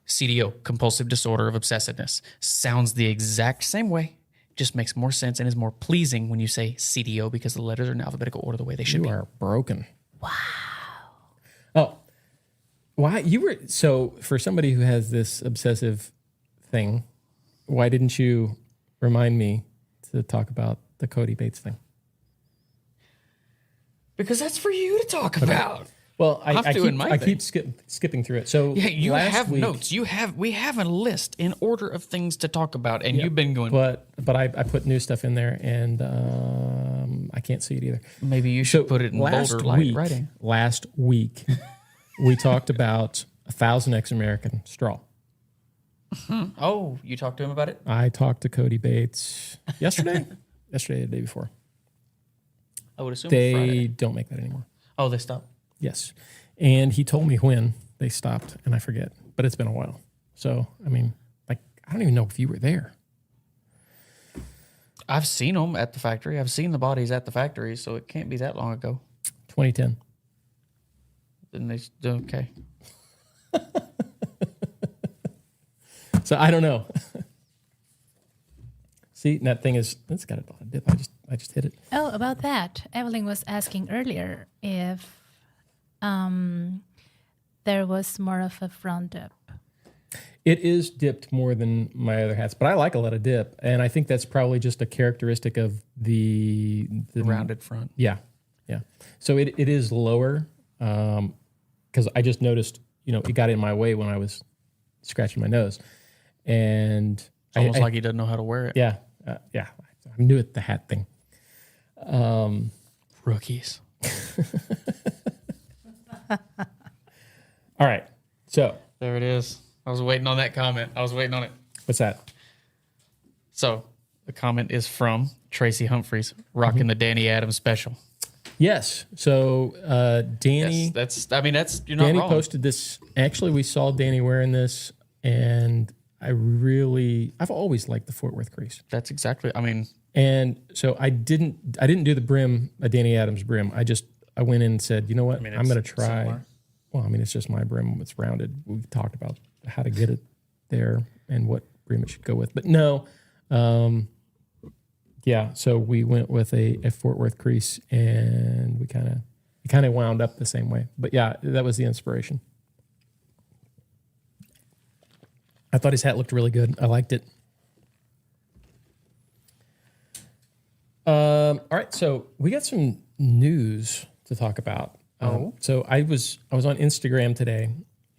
CDO, compulsive disorder of obsessiveness. Sounds the exact same way. Just makes more sense and is more pleasing when you say CDO because the letters are in alphabetical order the way they should be. You are broken. Wow. Oh, why you were so for somebody who has this obsessive thing? Why didn't you remind me to talk about the Cody Bates thing? Because that's for you to talk about. Well, I keep skipping through it. So yeah, you have notes. We have a list in order of things to talk about, and you've been going. But I put new stuff in there, and I can't see it either. Maybe you should put it in bolder light writing. Last week, we talked about 1,000X American straw. Oh, you talked to him about it? I talked to Cody Bates yesterday. Yesterday, the day before. I would assume they Friday. Don't make that anymore. Oh, they stopped. Yes. And he told me when they stopped, and I forget, but it's been a while. So, I mean, like, I don't even know if you were there. I've seen them at the factory. I've seen the bodies at the factory, so it can't be that long ago. 2010. Then they, okay. So, I don't know. See, that thing is, it's got a dip. I just hit it. Oh, about that. Evelyn was asking earlier if there was more of a front dip. It is dipped more than my other hats, but I like a lot of dip, and I think that's probably just a characteristic of the rounded front. Yeah. So it is lower because I just noticed, it got in my way when I was scratching my nose, and it's almost like he doesn't know how to wear it. Yeah, I'm new at the hat thing. Rookies. All right, so there it is. I was waiting on that comment. I was waiting on it. What's that? So the comment is from Tracy Humphreys, rocking the Danny Adams special. Yes. So Danny, yes, you're not Danny wrong. posted this. Actually, we saw Danny wearing this, and I've always liked the Fort Worth crease. That's exactly. And so I didn't do the brim, a Danny Adams brim. I went in and said, you know what, I'm going to try. Similar. Well, it's just my brim. It's rounded. We've talked about how to get it there and what brim it should go with. But no, so we went with a Fort Worth crease, and we kind of wound up the same way. But yeah, that was the inspiration. I thought his hat looked really good. I liked it. All right, so we got some news to talk about. So I was on Instagram today,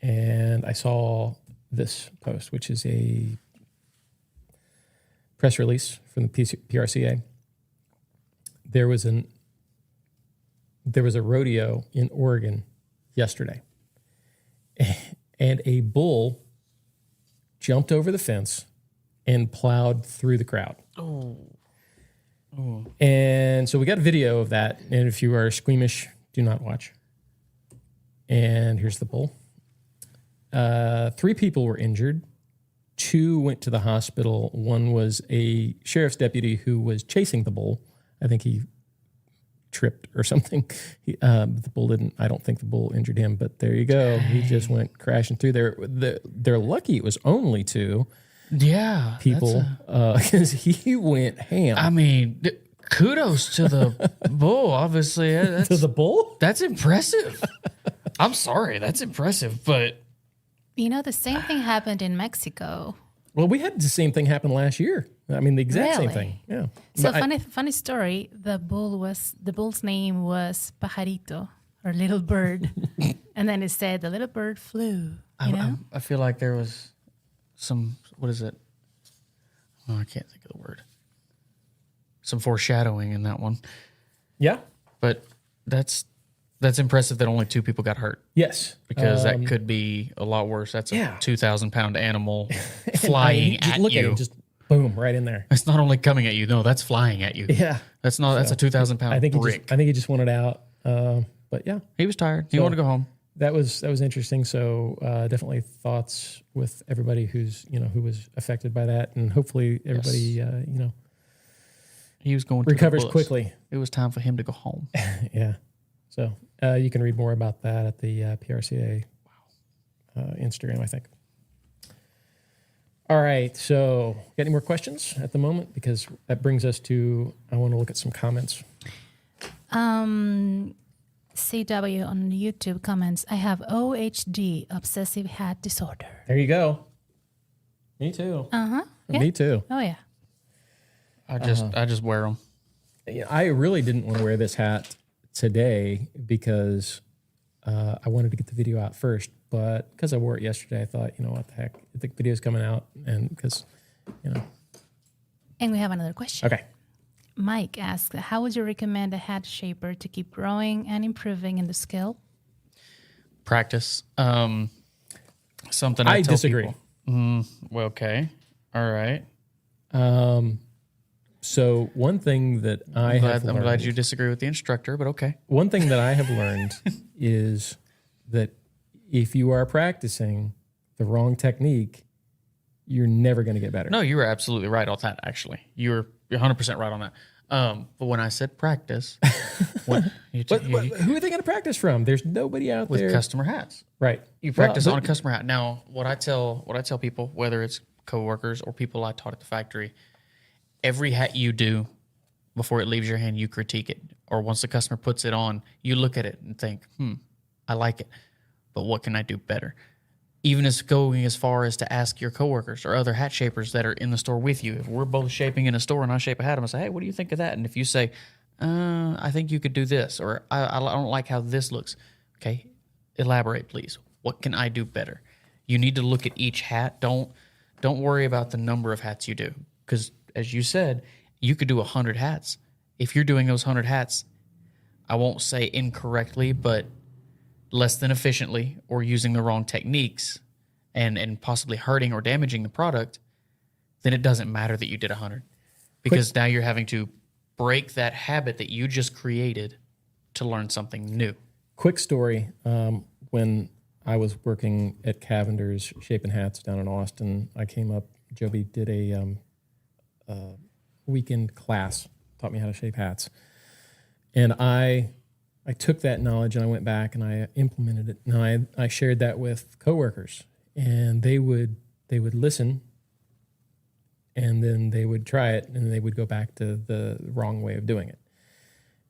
and I saw this post, which is a press release from the PRCA. There was a rodeo in Oregon yesterday, and a bull jumped over the fence and plowed through the crowd. Oh. And so we got a video of that. And if you are squeamish, do not watch. And here's the bull. 3 people were injured. 2 went to the hospital. 1 was a sheriff's deputy who was chasing the bull. I think he tripped or something. The bull didn't. I don't think the bull injured him. But there you go. He just went crashing through there. They're lucky it was only 2. Yeah, people, because he went ham. Kudos to the bull. Obviously, to the bull. That's impressive. I'm sorry, that's impressive, but the same thing happened in Mexico. Well, we had the same thing happen last year. The exact same thing. Yeah. So funny story. The bull's name was Pajarito, or little bird, and then it said the little bird flew. I feel like there was some. What is it? Oh, I can't think of the word. Some foreshadowing in that one. Yeah. But that's impressive that only 2 people got hurt. Yes. Because that could be a lot worse. That's a 2,000-pound animal flying at you. Look at it, just boom, right in there. It's not only coming at you. No, that's flying at you. Yeah. That's a 2,000-pound brick. I think he just wanted out. But yeah. He was tired. He wanted to go home. That was interesting. So definitely thoughts with everybody who's who was affected by that, and hopefully everybody he was going recovers quickly. It was time for him to go home. Yeah. So you can read more about that at the PRCA Instagram, I think. All right. So got any more questions at the moment? Because that brings us to, I want to look at some comments. CW on YouTube comments, I have OHD, obsessive hat disorder. There you go. Me too. Uh-huh. Yeah. Me too. Oh, yeah. I just wear them. I really didn't want to wear this hat today because I wanted to get the video out first. But because I wore it yesterday, I thought, you know what the heck, the video's coming out. And because, you know. And we have another question. Okay. Mike asks, how would you recommend a hat shaper to keep growing and improving in the skill? Practice. Something I tell disagree. People. Well, okay. All right. So one thing that I'm glad you disagree with the instructor, but okay. One thing that I have learned is that if you are practicing the wrong technique, you're never going to get better. No, you were absolutely right on that, actually. You're 100% right on that. But when I said practice, who are they going to practice from? There's nobody out with there. With customer hats. Right. You practice on a customer hat. Now, what I tell people, whether it's coworkers or people I taught at the factory, every hat you do before it leaves your hand, you critique it. Or once the customer puts it on, you look at it and think, I like it, but what can I do better? Even as going as far as to ask your coworkers or other hat shapers that are in the store with you. If we're both shaping in a store and I shape a hat, I'm going to say, hey, what do you think of that? And if you say, I think you could do this, or I don't like how this looks. Okay, elaborate, please. What can I do better? You need to look at each hat. Don't worry about the number of hats you do. Because as you said, you could do 100 hats. If you're doing those 100 hats, I won't say incorrectly, but less than efficiently or using the wrong techniques and possibly hurting or damaging the product, then it doesn't matter that you did 100. Because now you're having to break that habit that you just created to learn something new. Quick story. When I was working at Cavender's shaping hats down in Austin, I came up, Joby did a weekend class, taught me how to shape hats. And I took that knowledge and I went back and I implemented it. And I shared that with coworkers, and they would listen, and then they would try it, and they would go back to the wrong way of doing it.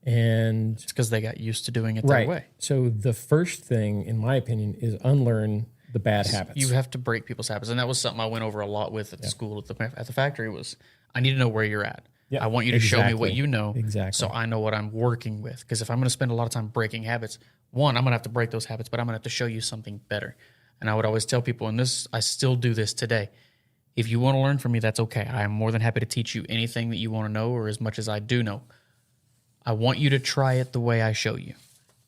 And it's because they got used to doing it that way. So the first thing, in my opinion, is unlearn the bad habits. You have to break people's habits, and that was something I went over a lot with at the school at the factory. Was I need to know where you're at. I want you to show me what you know, so I know what I'm working with. Because if I'm going to spend a lot of time breaking habits, one, I'm going to have to break those habits, but I'm going to have to show you something better. And I would always tell people, and this, I still do this today, if you want to learn from me, that's okay. I am more than happy to teach you anything that you want to know, or as much as I do know. I want you to try it the way I show you.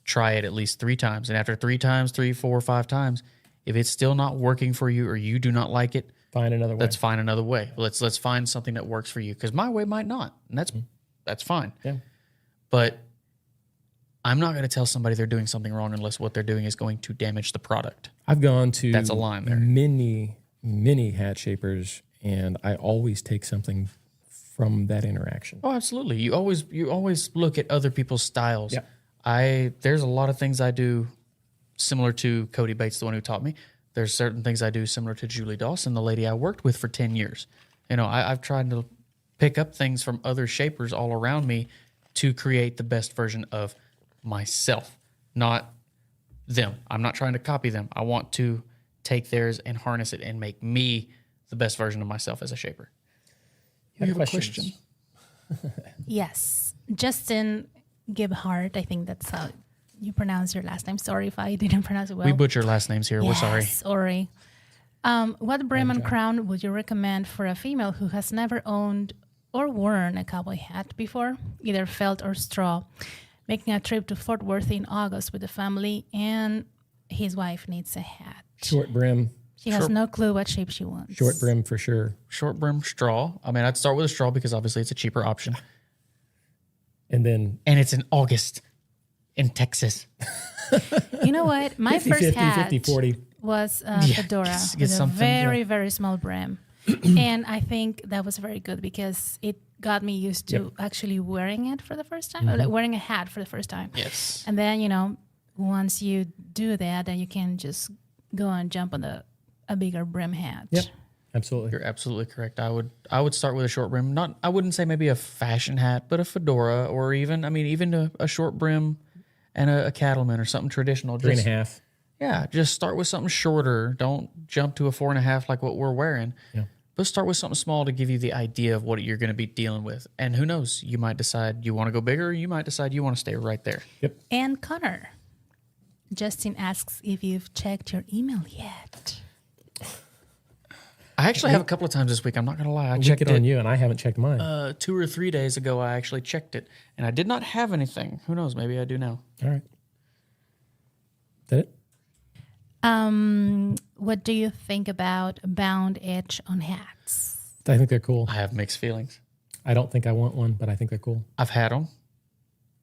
Try it at least 3 times. And after 3 times, 3, 4, 5 times, if it's still not working for you or you do not like it, find another way. Let's find another way. Let's find something that works for you, because my way might not, and that's fine. Yeah. But I'm not going to tell somebody they're doing something wrong unless what they're doing is going to damage the product. I've gone to that's a line there. Many hat shapers, and I always take something from that interaction. Oh, absolutely. You always look at other people's styles. Yeah. There's a lot of things I do similar to Cody Bates, the one who taught me. There's certain things I do similar to Julie Dawson, the lady I worked with for 10 years. You know, I've tried to pick up things from other shapers all around me to create the best version of myself, not them. I'm not trying to copy them. I want to take theirs and harness it and make me the best version of myself as a shaper. You have a question? Yes. Justin Gibhart, I think that's how you pronounce your last name. Sorry if I didn't pronounce it well. We butcher last names here. We're sorry. Sorry. What brim and crown would you recommend for a female who has never owned or worn a cowboy hat before, either felt or straw, making a trip to Fort Worth in August with the family, and his wife needs a hat? Short brim. She has no clue what shape she wants. Short brim for sure. Short brim, straw. I mean, I'd start with a straw because obviously it's a cheaper option. And it's in August in Texas. You know what? My 50, first 50, hat 50, 40. was a fedora with a very, very small brim. And I think that was very good because it got me used to actually wearing it for the first time, or like wearing a hat for the first time. Yes. And then, once you do that, then you can just go and jump on a bigger brim hat. Yep. Absolutely. You're absolutely correct. I would start with a short brim. I wouldn't say maybe a fashion hat, but a fedora, or even a short brim and a cattleman or something traditional. 3.5. Yeah, just start with something shorter. Don't jump to a 4.5 like what we're wearing. Yeah. But start with something small to give you the idea of what you're going to be dealing with. And who knows, you might decide you want to go bigger, or you might decide you want to stay right there. Yep. And Connor, Justin asks if you've checked your email yet. I actually have a couple of times this week. I'm not going to lie. I Check checked it on you, and I haven't checked mine. 2 or 3 days ago. I actually checked it, and I did not have anything. Who knows? Maybe I do now. All right. Is that it? What do you think about bound edge on hats? I think they're cool. I have mixed feelings. I don't think I want one, but I think they're cool. I've had them.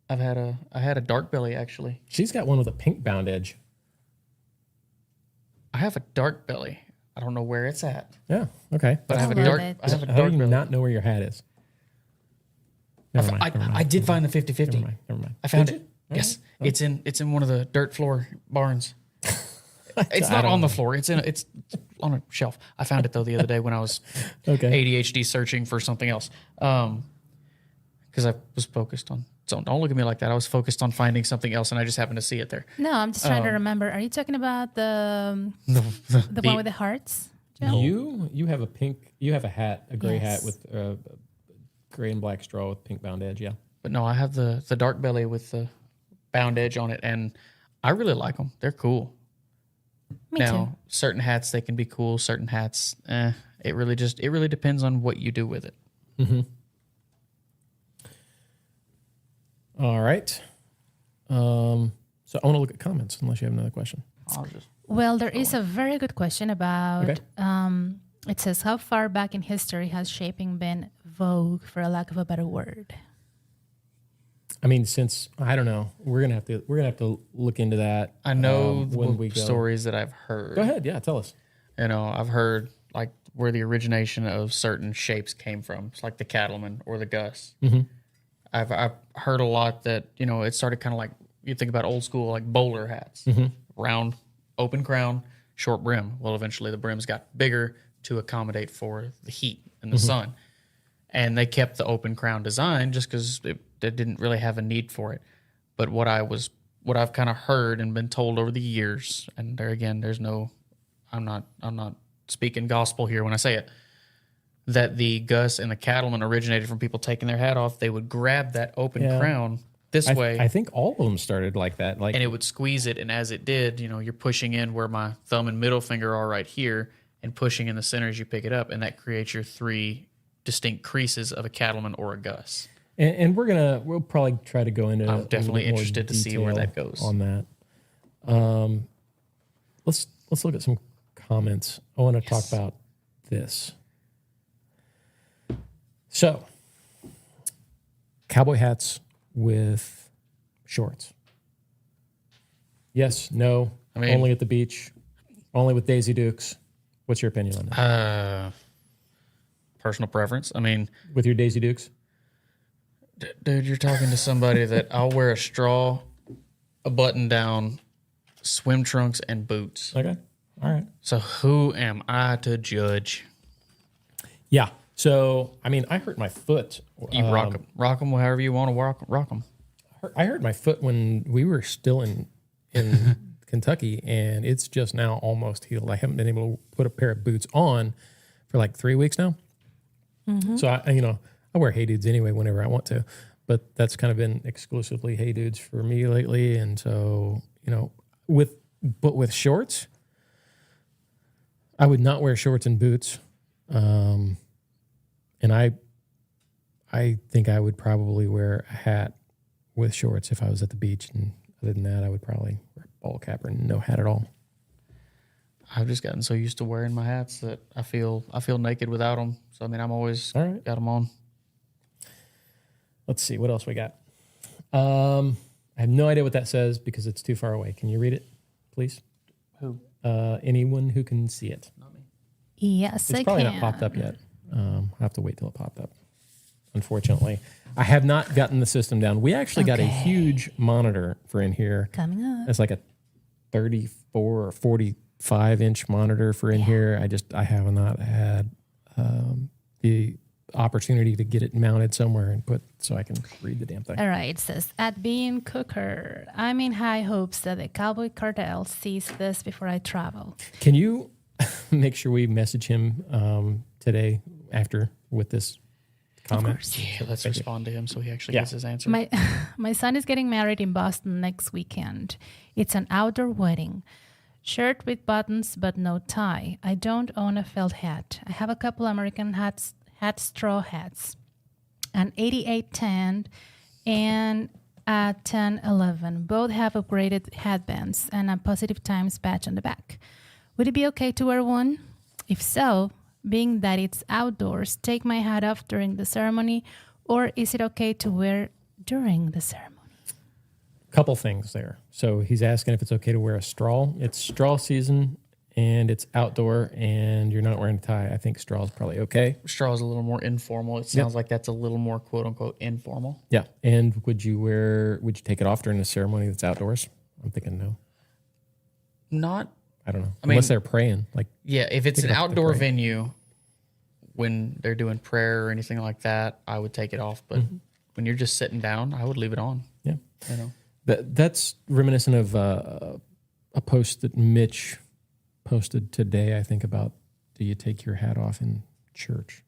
I had a dark belly actually. She's got one with a pink bound edge. I have a dark belly. I don't know where it's at, Yeah. Okay. but I have a love dark. it. I have a How dark do you belly. not know where your hat is? Never mind. I did find the 50/50. Never mind. I found Did it. you? Yes, it's in one of the dirt floor barns. It's not on the floor. It's on a shelf. I found it though the other day when I was Okay. ADHD searching for something else. Because I was focused on. So don't look at me like that. I was focused on finding something else, and I just happened to see it there. No, I'm just trying to remember. Are you talking about the one with the hearts? Joe? You have a pink. You have a hat, a gray hat Yes. with gray and black straw with pink bound edge. Yeah. But no, I have the dark belly with the bound edge on it, and I really like them. They're cool. Me Now, too. certain hats they can be cool. Certain hats, it really depends on what you do with it. All right. So I want to look at comments unless you have another question. I'll just Well, there is a very good question about. Okay. It says, "How far back in history has shaping been vogue, for a lack of a better word?" I mean, since I don't know, we're gonna have to look into that. I know when we go. stories that I've heard. Go ahead. Yeah, tell us. I've heard like where the origination of certain shapes came from. It's like the cattleman or the Gus. I've heard a lot that it started kind of like you think about old school like bowler hats, round, open crown, short brim. Well, eventually the brims got bigger to accommodate for the heat and the sun, and they kept the open crown design just because they didn't really have a need for it. But what I've kind of heard and been told over the years, and there again, I'm not speaking gospel here when I say it, that the Gus and the cattleman originated from people taking their hat off. They would grab that open crown this way. I think all of them started like that. Like, and it would squeeze it. And as it did, you're pushing in where my thumb and middle finger are right here and pushing in the center as you pick it up. And that creates your 3 distinct creases of a cattleman or a Gus. and we'll probably try to go into. I'm a definitely little bit more interested to see where that detail goes. on that. Let's look at some comments. I want to talk about this. So, cowboy hats with shorts. Yes, no, I mean- only at the beach, only with Daisy Dukes. What's your opinion on that? Personal preference. I mean, With your Daisy Dukes? dude, you're talking to somebody that I'll wear a straw, a button down, swim trunks, and boots. Okay, all right. So who am I to judge? Yeah. So, I mean, I hurt my foot. You rock them however you want to rock them. I hurt my foot when we were still in Kentucky, and it's just now almost healed. I haven't been able to put a pair of boots on for like 3 weeks now. So I wear Hey Dudes anyway whenever I want to, but that's kind of been exclusively Hey Dudes for me lately. And so with shorts, I would not wear shorts and boots. And I think I would probably wear a hat with shorts if I was at the beach. And other than that, I would probably wear a ball cap or no hat at all. I've just gotten so used to wearing my hats that I feel naked without them. So I mean, I'm always All right. got them on. Let's see what else we got. I have no idea what that says because it's too far away. Can you read it, please? Who? Anyone who can see it. Not me. Yes, It's I probably can. not popped up yet. I'll have to wait till it popped up. unfortunately. I have not gotten the system down. We actually got a huge monitor for in here. Coming up. It's like a 34 or 45-inch monitor for in here. I have not had the opportunity to get it mounted somewhere and so I can read the damn thing. All right, it says, at Bean Cooker, I'm in high hopes that the Cowboy Cartel sees this before I travel. Can you make sure we message him today after with this comment? Yeah, let's respond to him so he actually gets his answer. My son is getting married in Boston next weekend. It's an outdoor wedding. Shirt with buttons but no tie. I don't own a felt hat. I have a couple American straw hats, an 88 tan and a 1011. Both have upgraded headbands and a Positive Times badge on the back. Would it be okay to wear one? If so, being that it's outdoors, take my hat off during the ceremony, or is it okay to wear during the ceremony? Couple things there. So he's asking if it's okay to wear a straw. It's straw season and it's outdoor and you're not wearing a tie. I think straw is probably okay. Straw is a little more informal. It sounds like that's a little more quote unquote informal. Yeah. And would you take it off during a ceremony that's outdoors? I'm thinking no. I don't know. Unless they're praying. If it's an outdoor venue, when they're doing prayer or anything like that, I would take it off. But when you're just sitting down, I would leave it on. Yeah. You know. That's reminiscent of a post that Mitch posted today, I think, about do you take your hat off in church?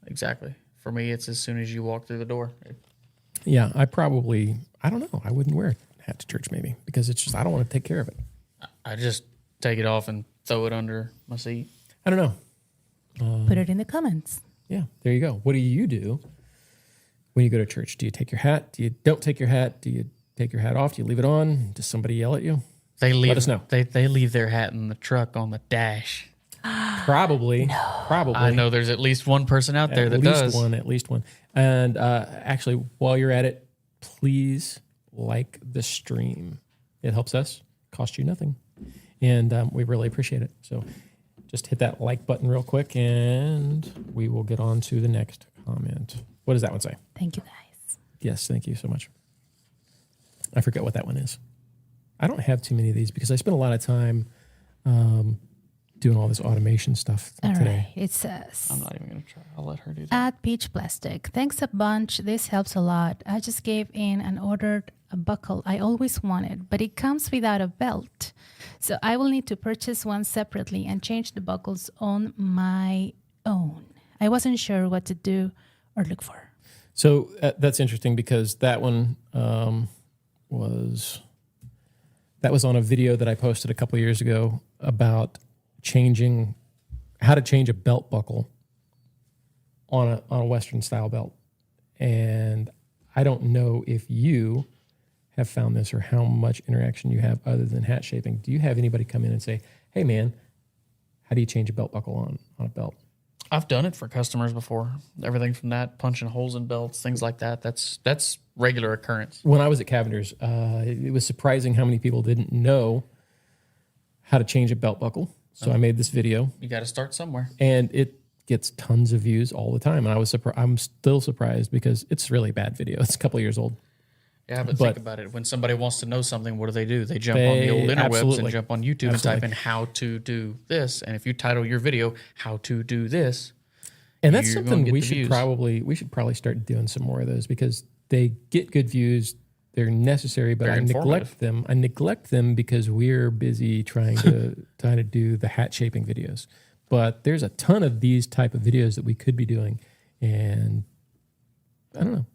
Exactly. For me, it's as soon as you walk through the door. Yeah, I don't know. I wouldn't wear a hat to church maybe because it's just, I don't want to take care of it. I just take it off and throw it under my seat. I don't know. Put it in the comments. Yeah, there you go. What do you do when you go to church? Do you take your hat? Do you don't take your hat? Do you take your hat off? Do you leave it on? Does somebody yell at you? Let us know. They leave their hat in the truck on the dash. Probably. Probably. I know there's at least one person out there that does. At least one. And actually, while you're at it, please like the stream. It helps us. Cost you nothing. And we really appreciate it. So just hit that like button real quick and we will get on to the next comment. What does that one say? Thank you, guys. Yes, thank you so much. I forget what that one is. I don't have too many of these because I spent a lot of time doing all this automation stuff all today. Right. It says, I'm not even going to try. I'll let her do that. At Peach Plastic, thanks a bunch. This helps a lot. I just gave in and ordered a buckle I always wanted, but it comes without a belt. So I will need to purchase one separately and change the buckles on my own. I wasn't sure what to do or look for. So that's interesting because that one was on a video that I posted a couple of years ago about how to change a belt buckle on a Western style belt. And I don't know if you have found this or how much interaction you have other than hat shaping. Do you have anybody come in and say, hey man, how do you change a belt buckle on a belt? I've done it for customers before. Everything from that, punching holes in belts, things like that. That's regular occurrence. When I was at Cavender's, it was surprising how many people didn't know how to change a belt buckle. So I made this video. You got to start somewhere. And it gets tons of views all the time. And I'm still surprised because it's a really bad video. It's a couple of years old. Yeah, but think about it. When somebody wants to know something, what do? They jump on the old interwebs and jump on YouTube and type in how to do this. And if you title your video, how to do this. And that's something we should probably start doing some more of those because they get good views. They're necessary, but I neglect them because we're busy trying to do the hat shaping videos. But there's a ton of these type of videos that we could be doing. And I don't know.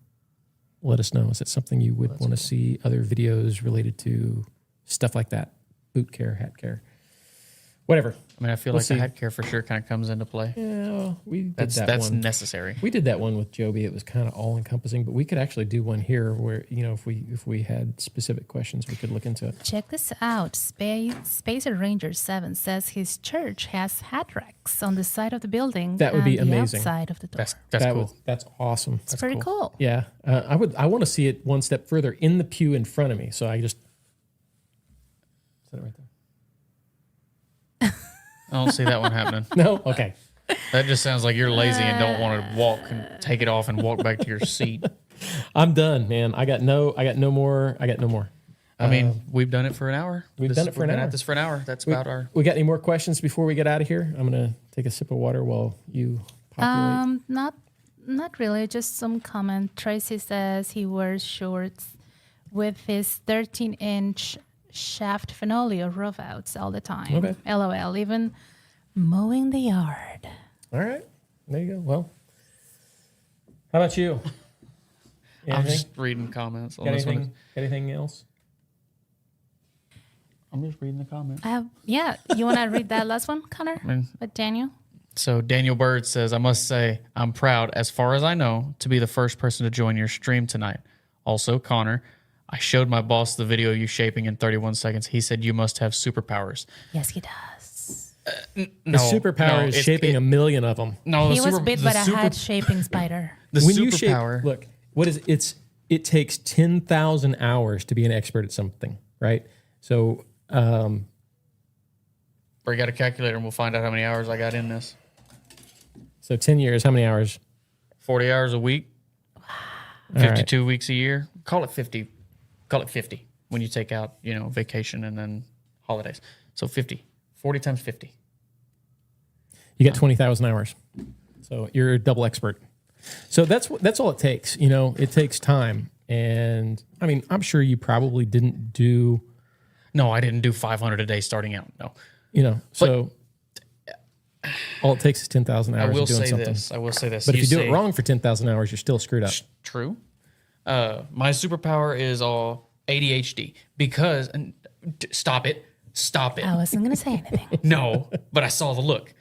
Let us know. Is that something you would want to see other videos related to stuff like that? Boot care, hat care, whatever. I mean, I feel like the hat care for sure kind of comes into play. Yeah, that's necessary. We did that one with Joby. It was kind of all encompassing, but we could actually do one here where, if we had specific questions, we could look into it. Check this out. Spacer Ranger 7 says his church has hat racks on the side of the building. That would be amazing. Outside of the door. That's cool. That's awesome. It's pretty cool. Yeah, I want to see it one step further in the pew in front of me. So I just set it right there. I don't see that one happening. No? Okay. That just sounds like you're lazy and don't want to walk and take it off and walk back to your seat. I'm done, man. I got no more. I mean, we've done it for an hour. We've done it for an We've been hour. at this for an hour. That's about our... We got any more questions before we get out of here? I'm going to take a sip of water while you populate. Not really. Just some comment. Tracy says he wears shorts with his 13-inch shaft phenolio roof outs all the time. Okay. LOL. Even mowing the yard. All right. There you go. Well, how about you? I'm Anything? just reading comments on Got this anything, one. anything else? I'm just reading the comments. Yeah. You want to read that last one, Connor? With Daniel? So Daniel Bird says, I must say, I'm proud, as far as I know, to be the first person to join your stream tonight. Also, Connor, I showed my boss the video of you shaping in 31 seconds. He said you must have superpowers. Yes, he does. The superpower is shaping a million of them. No, He was bit by a head-shaping spider. The When you superpower. look, what is it takes 10,000 hours to be an expert at something, right? So, Or you got a calculator and we'll find out how many hours I got in this. 10 years, how many hours? 40 hours a week. 52 weeks a year. Call it 50. Call it 50 when you take out, vacation and then holidays. So 50. 40 times 50. You got 20,000 hours. So you're a double expert. So that's all it takes. It takes time. And I mean, I'm sure you probably didn't do, No, I didn't do 500 a day starting out. No. so all it takes is 10,000 hours I will of doing say something. this. I will say this. But if you do it wrong for 10,000 hours, you're still screwed up. True. My superpower is all ADHD because stop it. I wasn't going to say anything. No, but I saw the look.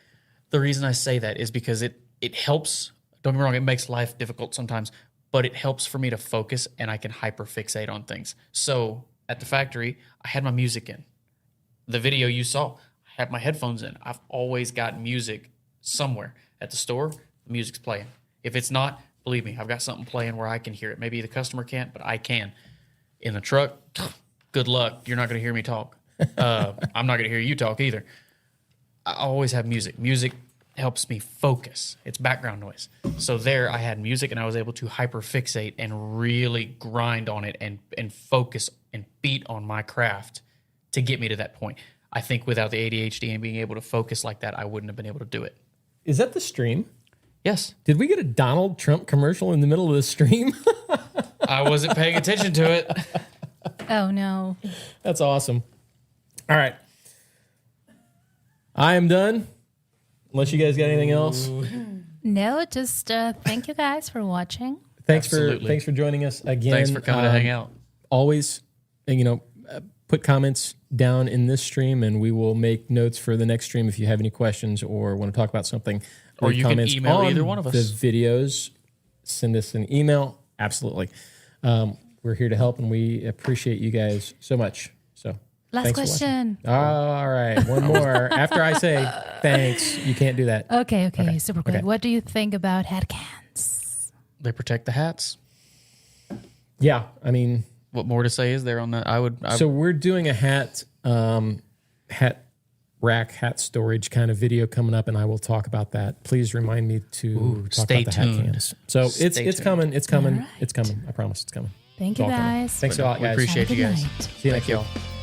The reason I say that is because it helps. Don't get me wrong, it makes life difficult sometimes, but it helps for me to focus and I can hyperfixate on things. So at the factory, I had my music in. The video you saw, I had my headphones in. I've always got music somewhere. At the store, the music's playing. If it's not, believe me, I've got something playing where I can hear it. Maybe the customer can't, but I can. In the truck, good luck. You're not going to hear me talk. I'm not going to hear you talk either. I always have music. Music helps me focus. It's background noise. So there I had music and I was able to hyperfixate and really grind on it and focus and beat on my craft to get me to that point. I think without the ADHD and being able to focus like that, I wouldn't have been able to do it. Is that the stream? Yes. Did we get a Donald Trump commercial in the middle of the stream? I wasn't paying attention to it. Oh, no. That's awesome. All right. I am done. Unless you guys got anything else. No, just thank you guys for watching. Thanks Absolutely. for joining us again. Thanks for coming to hang out. Always, put comments down in this stream, and we will make notes for the next stream if you have any questions or want to talk about something. Or Leave you can comments email on either one of us. The videos, send us an email. Absolutely. We're here to help, and we appreciate you guys so much. So Last thanks for watching. question. All right, one more. After I say thanks, you can't do that. Okay, super quick. Okay. What do you think about hat cans? They protect the hats. Yeah, I mean, What more to say is there on that? so we're doing a hat rack, hat storage kind of video coming up, and I will talk about that. Please remind me to talk stay about the hat tuned. cans. So Stay it's tuned. coming. It's coming. All right. It's coming. I promise it's coming. Thank you, It's all coming. guys. Thanks a lot, We guys. appreciate Have a you good guys. night. See you next Thank week. y'all.